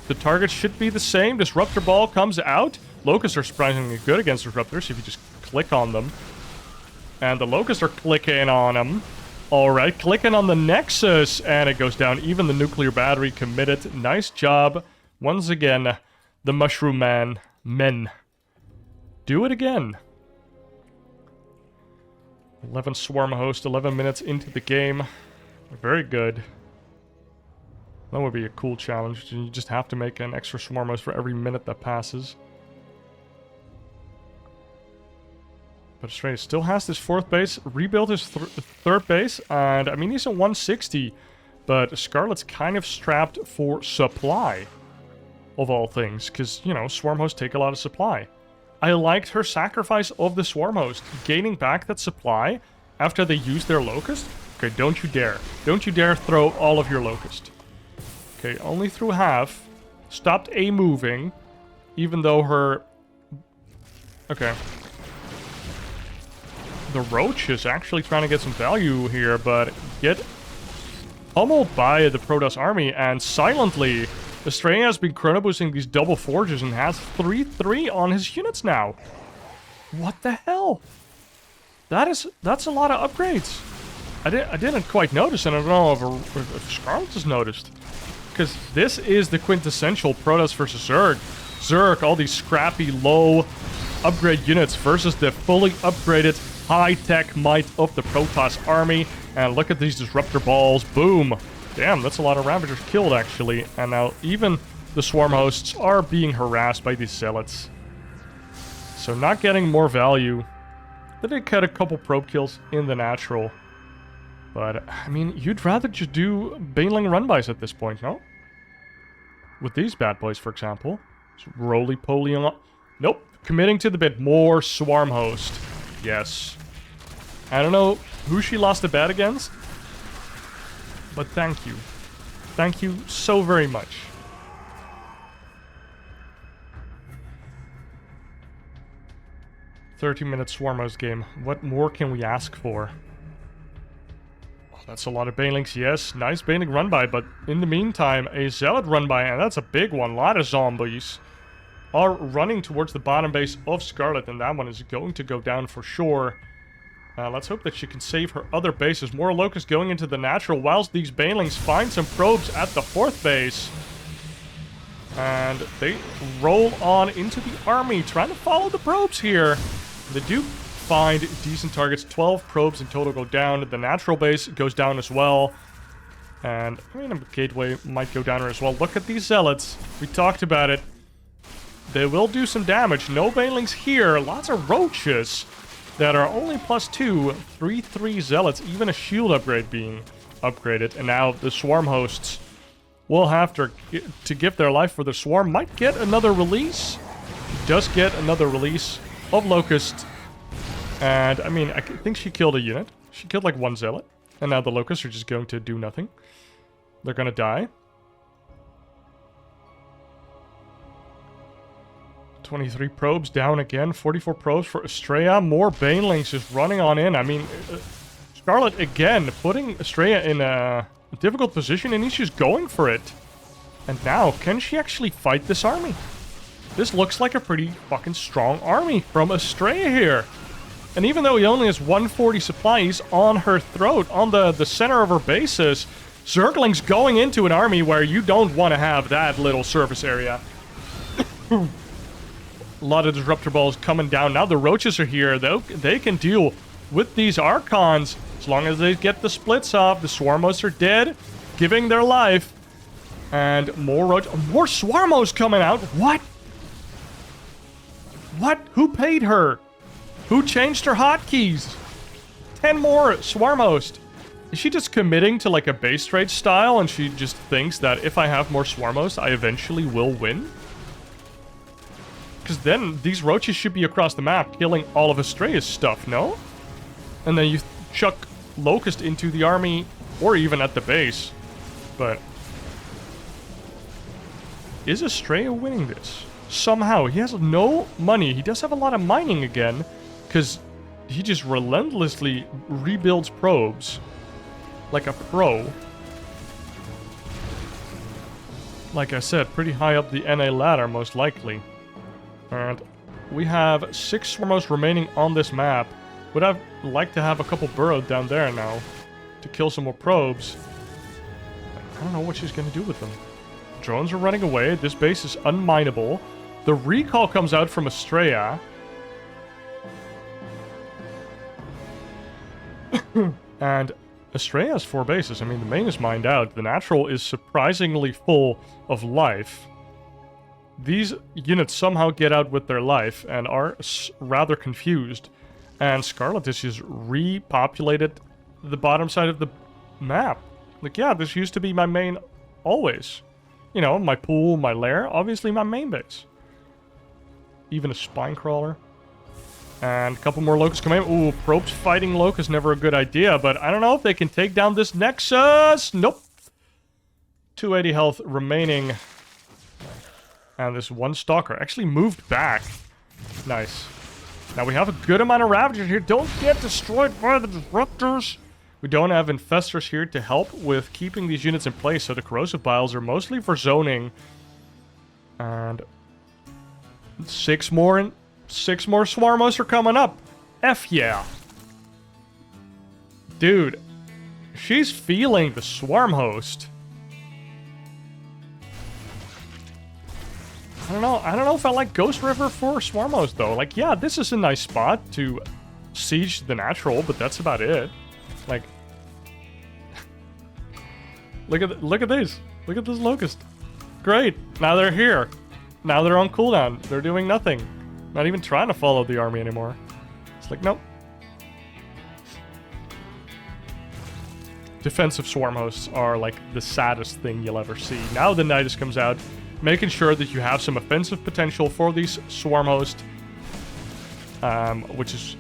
the target should be the same. Disruptor Ball comes out. Locusts are surprisingly good against Disruptors if you just click on them. And the Locusts are clicking on them. Alright, clicking on the Nexus, and it goes down. Even the Nuclear Battery committed. Nice job. Once again, the Mushroom Men. Do it again. 11 Swarm Host, 11 minutes into the game. Very good. That would be a cool challenge. You just have to make an extra Swarm Host for every minute that passes. But Astrea still has this 4th base, rebuilt his 3rd base, and I mean he's at 160, but Scarlett's kind of strapped for supply, of all things, because, you know, Swarm Hosts take a lot of supply. I liked her sacrifice of the Swarm Host, gaining back that supply after they used their Locust. Okay, don't you dare. Don't you dare throw all of your Locust. Okay, only through half. Stopped A-moving, even though her... Okay. The Roach is actually trying to get some value here, but get pummeled by the Protoss army, and silently, Astrea has been chrono boosting these double forges and has 3-3 on his units now. What the hell? That's a lot of upgrades. I didn't quite notice, and I don't know if Scarlett has noticed. Because this is the quintessential Protoss versus Zerg. Zerg, all these scrappy, low upgrade units versus the fully upgraded high-tech might of the Protoss army. And look at these Disruptor Balls. Boom. Damn, that's a lot of Ravagers killed, actually. And now even the Swarm Hosts are being harassed by these Zealots. So not getting more value. They did cut a couple probe kills in the natural. But, I mean, you'd rather just do Baneling run-bys at this point, no? With these bad boys, for example. Just roly-poly on... Nope. Committing to the bit. More Swarm Host. Yes. I don't know who she lost the bet against. But thank you. Thank you so very much. "30-minute Swarm Host game. What more can we ask for?" That's a lot of Banelings, yes. Nice Baneling run-by, but in the meantime, a Zealot run-by, and that's a big one. A lot of zombies are running towards the bottom base of Scarlett, and that one is going to go down for sure. Let's hope that she can save her other bases. More Locusts going into the natural, whilst these Banelings find some probes at the 4th base. And they roll on into the army, trying to follow the probes here. They do find decent targets. 12 probes in total go down. The natural base goes down as well. And, I mean, a gateway might go down as well. Look at these Zealots. We talked about it. They will do some damage. No Banelings here. Lots of Roaches that are only +2. 3-3 Zealots. Even a shield upgrade being upgraded. And now the Swarm Hosts will have to give their life for the Swarm. Might get another release. Does get another release of Locust. And, I mean, I think she killed a unit. She killed, like, 1 Zealot. And now the Locusts are just going to do nothing. They're gonna die. 23 probes down again. 44 probes for Astrea. More Banelings just running on in. I mean, Scarlett, again, putting Astrea in a difficult position, and he's just going for it. And now, can she actually fight this army? This looks like a pretty fucking strong army from Astrea here. And even though he only has 140 supply, he's on her throat, on the center of her bases. Zerglings going into an army where you don't want to have that little surface area. A lot of disruptor balls coming down. Now the roaches are here. They can deal with these Archons as long as they get the splits off. The Swarmos are dead, giving their life. And more Swarmos coming out. What? What? Who paid her? Who changed her hotkeys? 10 more Swarmos. Is she just committing to like a base trade style and she just thinks that if I have more Swarmos, I eventually will win? Because then these roaches should be across the map killing all of Astrea's stuff, no? And then you chuck Locust into the army or even at the base. But is Astrea winning this? Somehow. He has no money. He does have a lot of mining again because he just relentlessly rebuilds probes like a pro. Like I said, pretty high up the NA ladder most likely. And we have 6 Swarmos remaining on this map. Would I like to have a couple burrowed down there now to kill some more probes? I don't know what she's going to do with them. Drones are running away. This base is unmineable. The recall comes out from Astrea. And Astrea has 4 bases. I mean, the main is mined out. The natural is surprisingly full of life. These units somehow get out with their life and are rather confused. And Scarlett has just repopulated the bottom side of the map. Like, yeah, this used to be my main always. You know, my pool, my lair, obviously my main base. Even a spine crawler. And a couple more locusts coming in. Ooh, probes fighting locusts, never a good idea, but I don't know if they can take down this Nexus. Nope. 280 health remaining. And this one stalker actually moved back. Nice. Now we have a good amount of Ravagers here. Don't get destroyed by the Disruptors. We don't have Infestors here to help with keeping these units in place, so the Corrosive Biles are mostly for zoning. And 6 more Swarmos are coming up. F yeah. Dude, she's feeling the Swarm host. I don't know if I like Ghost River for Swarmos though. Like, yeah, this is a nice spot to siege the natural, but that's about it. Like, look at this. Look at this Locust. Great. Now they're here. Now they're on cooldown. They're doing nothing. Not even trying to follow the army anymore. It's like, nope. Defensive swarm hosts are like the saddest thing you'll ever see. Now the Nidus comes out, making sure that you have some offensive potential for these swarm hosts. Which is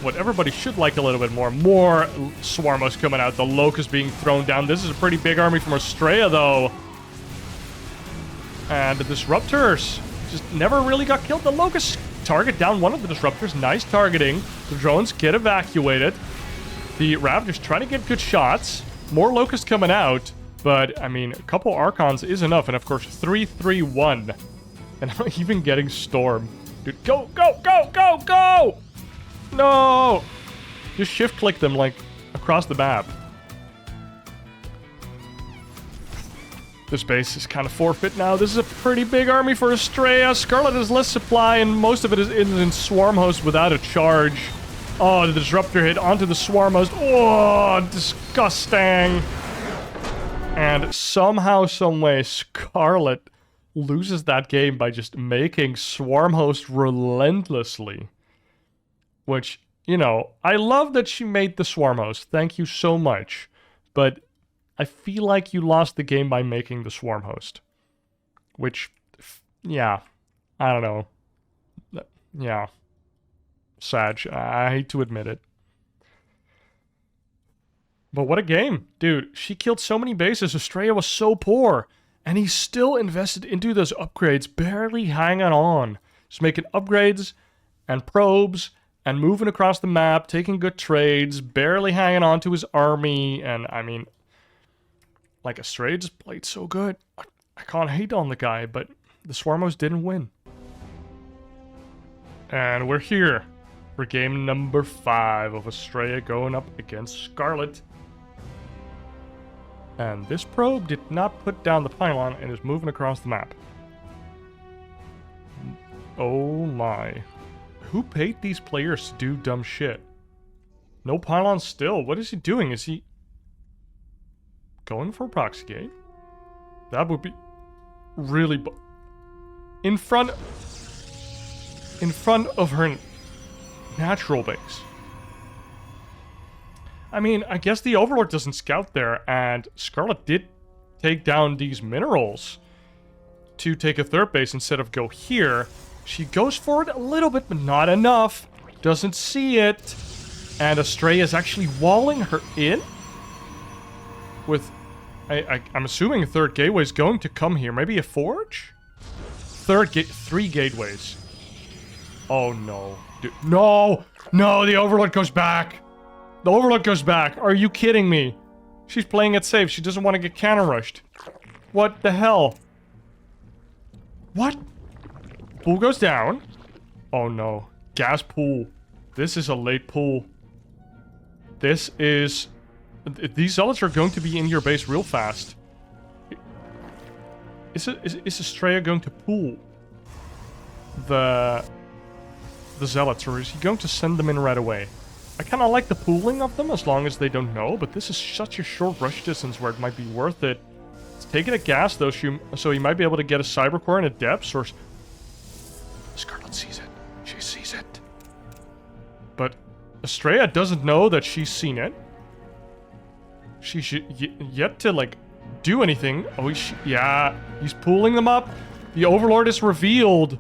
what everybody should like a little bit more. More swarm hosts coming out. The Locust being thrown down. This is a pretty big army from Astrea, though. And the Disruptors just never really got killed. The Locust target down one of the Disruptors. Nice targeting. The drones get evacuated. The Ravagers trying to get good shots. More Locusts coming out. But, I mean, a couple Archons is enough. And, of course, 3-3-1. And I'm even getting Storm. Dude, go, go, go, go, go! No! Just shift-click them, like, across the map. This base is kind of forfeit now. This is a pretty big army for Astrea. Scarlett has less supply, and most of it is in Swarm Host without a charge. Oh, the Disruptor hit onto the Swarm Host. Oh, disgusting. And somehow, someway, Scarlett loses that game by just making Swarm Host relentlessly. Which, you know, I love that she made the Swarm Host. Thank you so much. But I feel like you lost the game by making the Swarm Host. Which, yeah, I don't know. Yeah. Sad. I hate to admit it. But what a game. Dude, she killed so many bases. Astrea was so poor. And he still invested into those upgrades, barely hanging on. Just making upgrades and probes and moving across the map, taking good trades, barely hanging on to his army. And, I mean, like, Astrea just played so good. I can't hate on the guy, but the Swarmos didn't win. And we're here for game number 5 of Astrea going up against Scarlett. And this probe did not put down the pylon and is moving across the map. Oh my. Who paid these players to do dumb shit? No pylon still. What is he doing? Is he going for a proxy gate? That would be really in front of her natural base. I mean, I guess the Overlord doesn't scout there, and Scarlett did take down these minerals to take a third base instead of go here. She goes for it a little bit, but not enough. Doesn't see it. And Astrea is actually walling her in with... I'm assuming a third gateway is going to come here. Maybe a forge? Three gateways. Oh no. Dude, no! No, the Overlord goes back! The Overlord goes back. Are you kidding me? She's playing it safe. She doesn't want to get counter-rushed. What the hell? What? Pool goes down. Oh no. Gas pool. This is a late pool. This is... These zealots are going to be in your base real fast. Is Astrea going to pool the zealots, or is he going to send them in right away? I kind of like the pooling of them as long as they don't know, but this is such a short rush distance where it might be worth it. It's taking a gas though, so he might be able to get a cybercore and a depth source. Scarlett sees it. She sees it. But Astrea doesn't know that she's seen it. She should yet to, like, do anything. Oh, yeah, he's pulling them up. The Overlord is revealed.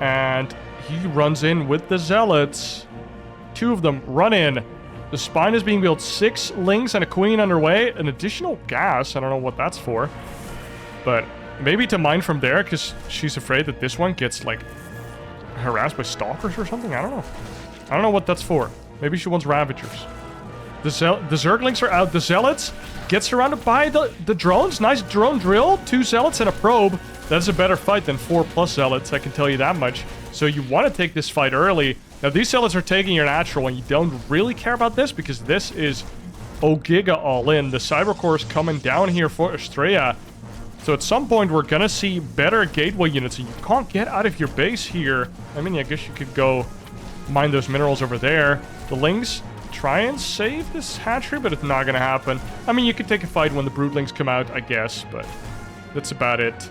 And he runs in with the Zealots. Two of them run in. The spine is being built. 6 lings and a queen underway. An additional gas. I don't know what that's for. But maybe to mine from there, because she's afraid that this one gets, like, harassed by stalkers or something. I don't know. I don't know what that's for. Maybe she wants Ravagers. The Zerglings are out. The Zealots get surrounded by the drones. Nice drone drill. 2 Zealots and a probe. That's a better fight than 4+ Zealots, I can tell you that much. So you want to take this fight early. Now, these Zealots are taking your natural, and you don't really care about this because this is Giga all in. The Cybercore is coming down here for Astrea. So at some point, we're going to see better gateway units. You can't get out of your base here. I mean, I guess you could go mine those minerals over there. The Lings try and save this hatchery, but it's not going to happen. I mean, you could take a fight when the Broodlings come out, I guess, but that's about it.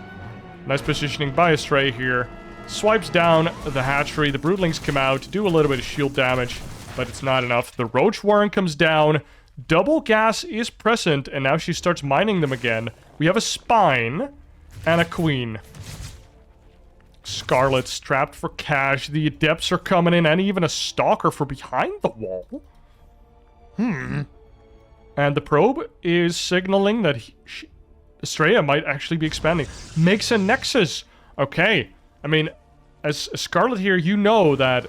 Nice positioning by Astrea here. Swipes down the hatchery. The Broodlings come out, do a little bit of shield damage, but it's not enough. The Roach Warren comes down. Double gas is present, and now she starts mining them again. We have a spine and a queen. Scarlett strapped for cash. The Adepts are coming in, and even a Stalker for behind the wall. And the probe is signaling that Astrea might actually be expanding. Makes a nexus. Okay. I mean, as Scarlett here, you know that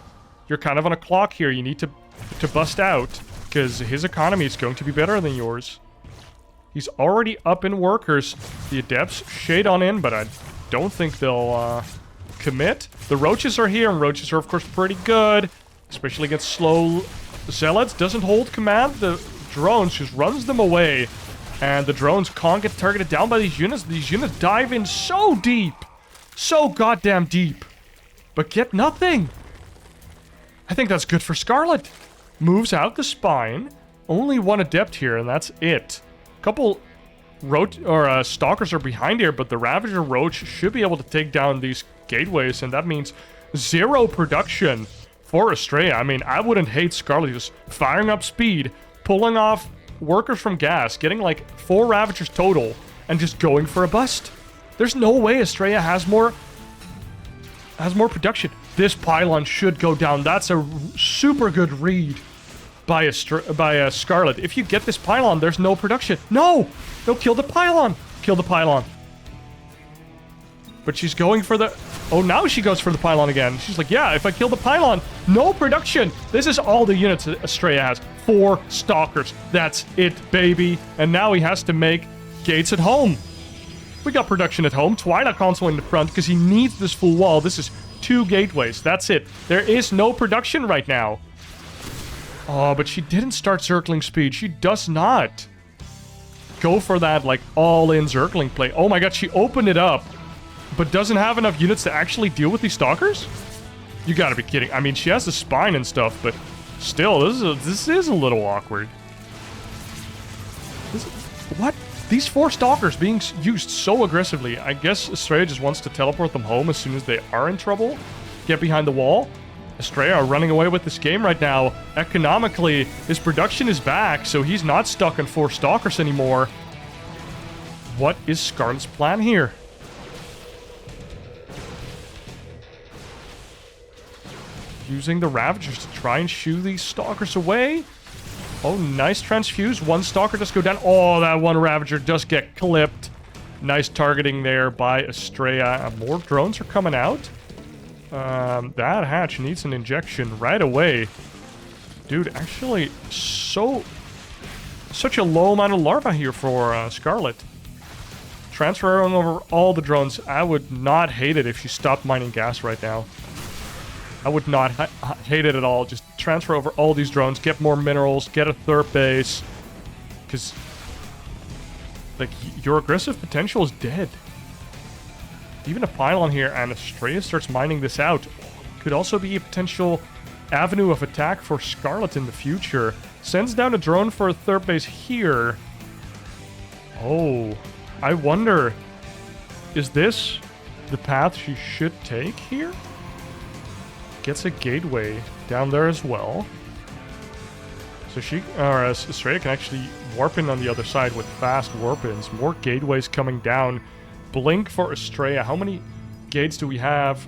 you're kind of on a clock here. You need to bust out, because his economy is going to be better than yours. He's already up in workers. The Adepts shade on in, but I don't think they'll commit. The Roaches are here, and Roaches are, of course, pretty good, especially against slow Zealots. Doesn't hold command. The drones just runs them away, and the drones can't get targeted down by these units. These units dive in so deep. So goddamn deep. But get nothing. I think that's good for Scarlett. Moves out the spine. Only one Adept here, and that's it. Couple Stalkers are behind here, but the Ravager Roach should be able to take down these gateways, and that means 0 production for Astrea. I mean, I wouldn't hate Scarlett just firing up speed, pulling off workers from gas, getting like 4 Ravagers total, and just going for a bust. There's no way Astrea has more production. This pylon should go down. That's a super good read by Scarlett. If you get this pylon, there's no production. No! No, kill the pylon. Kill the pylon. But she's going for the... Oh, now she goes for the pylon again. She's like, yeah, if I kill the pylon, no production. This is all the units that Astrea has. 4 Stalkers. That's it, baby. And now he has to make gates at home. We got production at home. Twilight Console in the front because he needs this full wall. This is 2 gateways. That's it. There is no production right now. Oh, but she didn't start Zergling speed. She does not go for that, like, all-in Zergling play. Oh my god, she opened it up but doesn't have enough units to actually deal with these stalkers? You gotta be kidding. I mean, she has the spine and stuff, but still, this is a little awkward. What? These 4 stalkers being used so aggressively. I guess Astrea just wants to teleport them home as soon as they are in trouble. Get behind the wall. Astrea are running away with this game right now. Economically, his production is back, so he's not stuck on 4 stalkers anymore. What is Scarlett's plan here? Using the Ravagers to try and shoo these stalkers away. Oh, nice transfuse. 1 stalker does go down. Oh, that 1 Ravager does get clipped. Nice targeting there by Astrea. More drones are coming out. That hatch needs an injection right away. Dude, actually, such a low amount of larvae here for Scarlett. Transferring over all the drones. I would not hate it if she stopped mining gas right now. I would not hate it at all. Just transfer over all these drones, get more minerals, get a 3rd base. Because, like, your aggressive potential is dead. Even a pylon here, and Astrea starts mining this out. Could also be a potential avenue of attack for Scarlett in the future. Sends down a drone for a 3rd base here. Oh, I wonder, is this the path she should take here? Gets a gateway down there as well. So Astrea can actually warp in on the other side with fast warp-ins. More gateways coming down. Blink for Astrea. How many gates do we have?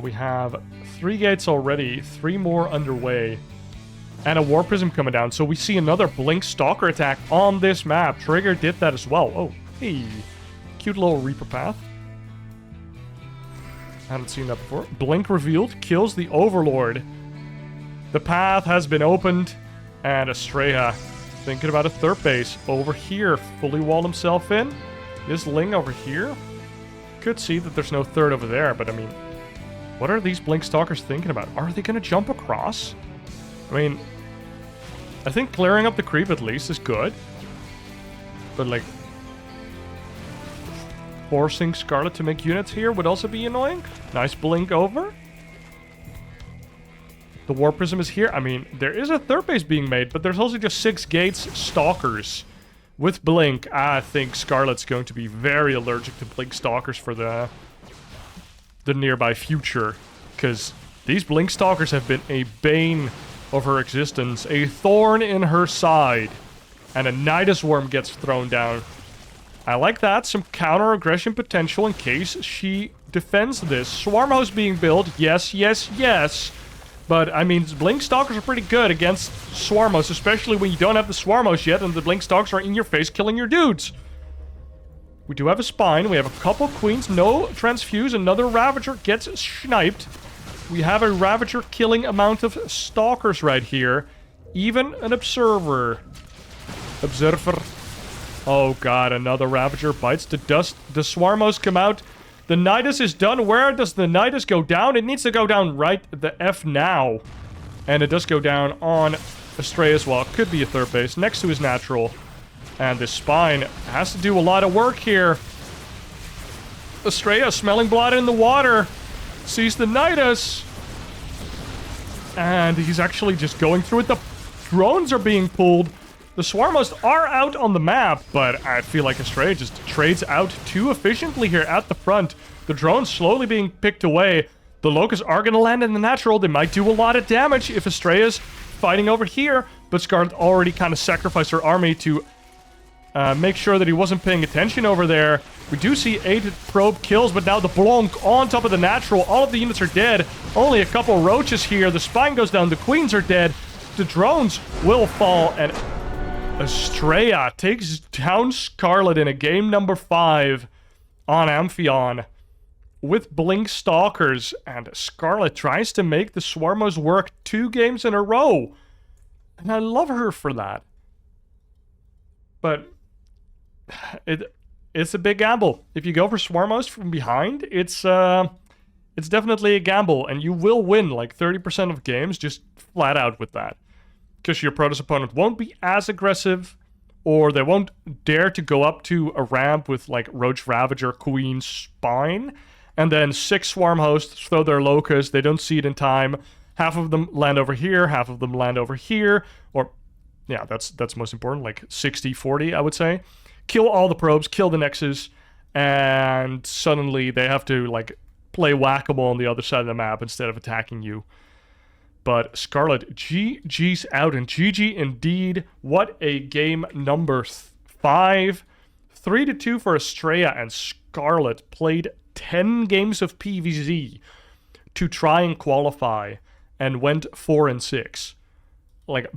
We have 3 gates already. 3 more underway. And a War Prism coming down. So we see another Blink Stalker attack on this map. Trigger did that as well. Oh, hey. Cute little Reaper path. Haven't seen that before. Blink revealed. Kills the Overlord. The path has been opened. And Astrea thinking about a 3rd base over here. Fully walled himself in. This Ling over here. Could see that there's no 3rd over there. But I mean, what are these Blink Stalkers thinking about? Are they going to jump across? I mean, I think clearing up the creep at least is good. But like, forcing Scarlett to make units here would also be annoying. Nice blink over. The War Prism is here. I mean, there is a 3rd base being made, but there's also just 6 gates, stalkers. With blink, I think Scarlett's going to be very allergic to blink stalkers for the nearby future. Because these blink stalkers have been a bane of her existence, a thorn in her side. And a Nidus Worm gets thrown down. I like that. Some counter-aggression potential in case she defends this. Swarm Host being built. Yes, yes, yes. But, I mean, Blink Stalkers are pretty good against Swarm Host, especially when you don't have the Swarm Host yet and the Blink Stalkers are in your face killing your dudes. We do have a Spine. We have a couple Queens. No Transfuse. Another Ravager gets sniped. We have a Ravager killing amount of Stalkers right here. Even an Observer. Oh god, another Ravager bites the dust. The Swarm Host come out. The Nidus is done. Where does the Nidus go down? It needs to go down right the F now. And it does go down on Astrea as well. Could be a 3rd base next to his natural. And this Spine has to do a lot of work here. Astrea smelling blood in the water. Sees the Nidus. And he's actually just going through it. The drones are being pulled. The Swarm Hosts are out on the map, but I feel like Astrea just trades out too efficiently here at the front. The drones slowly being picked away. The Locusts are going to land in the natural. They might do a lot of damage if Astrea's fighting over here, but Scarlett already kind of sacrificed her army to make sure that he wasn't paying attention over there. We do see 8 probe kills, but now the Blanc on top of the natural. All of the units are dead. Only a couple roaches here. The Spine goes down. The Queens are dead. The drones will fall, and Astrea takes down Scarlett in a game number 5 on Amphion with Blink Stalkers, and Scarlett tries to make the Swarmos work 2 games in a row. And I love her for that. But it's a big gamble. If you go for Swarmos from behind, it's definitely a gamble, and you will win like 30% of games just flat out with that. Because your Protoss opponent won't be as aggressive, or they won't dare to go up to a ramp with like Roach Ravager, Queen, Spine, and then 6 Swarm Hosts throw their Locust, they don't see it in time, half of them land over here, half of them land over here, or, yeah, that's most important, like 60-40, I would say. Kill all the probes, kill the Nexus, and suddenly they have to, like, play whack-a-mole on the other side of the map instead of attacking you. But Scarlett, GG's out, and GG indeed. What a game number 5. 3-2 for Astrea, and Scarlett played 10 games of PvZ to try and qualify, and went 4-6. Like,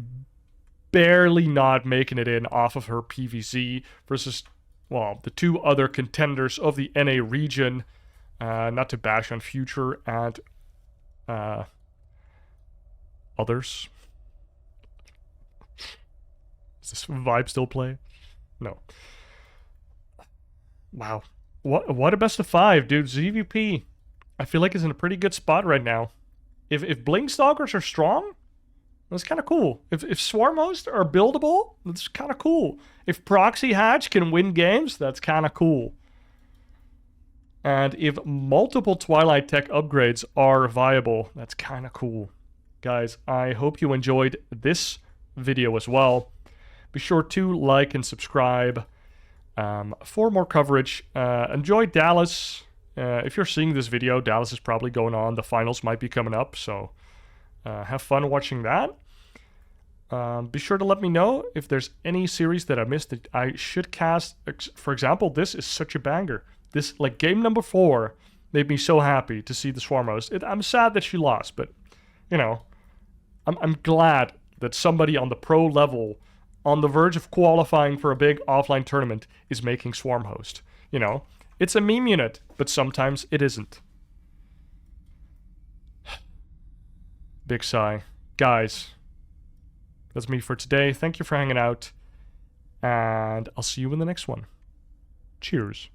barely not making it in off of her PvZ versus, well, the 2 other contenders of the NA region. Not to bash on Future and others. Does this vibe still play? No. Wow. What a best of 5, dude. ZVP, I feel like is in a pretty good spot right now. If Blinkstalkers are strong, that's kind of cool. If Swarm Hosts are buildable, that's kind of cool. If Proxy Hatch can win games, that's kind of cool. And if multiple Twilight Tech upgrades are viable, that's kind of cool. Guys, I hope you enjoyed this video as well. Be sure to like and subscribe for more coverage. Enjoy Dallas. If you're seeing this video, Dallas is probably going on. The finals might be coming up, so have fun watching that. Be sure to let me know if there's any series that I missed that I should cast. For example, this is such a banger. This, like, game number 4 made me so happy to see the Swarm Host. I'm sad that she lost, but, you know, I'm glad that somebody on the pro level, on the verge of qualifying for a big offline tournament, is making Swarm Host. You know, it's a meme unit, but sometimes it isn't. Big sigh. Guys, that's me for today. Thank you for hanging out, and I'll see you in the next one. Cheers.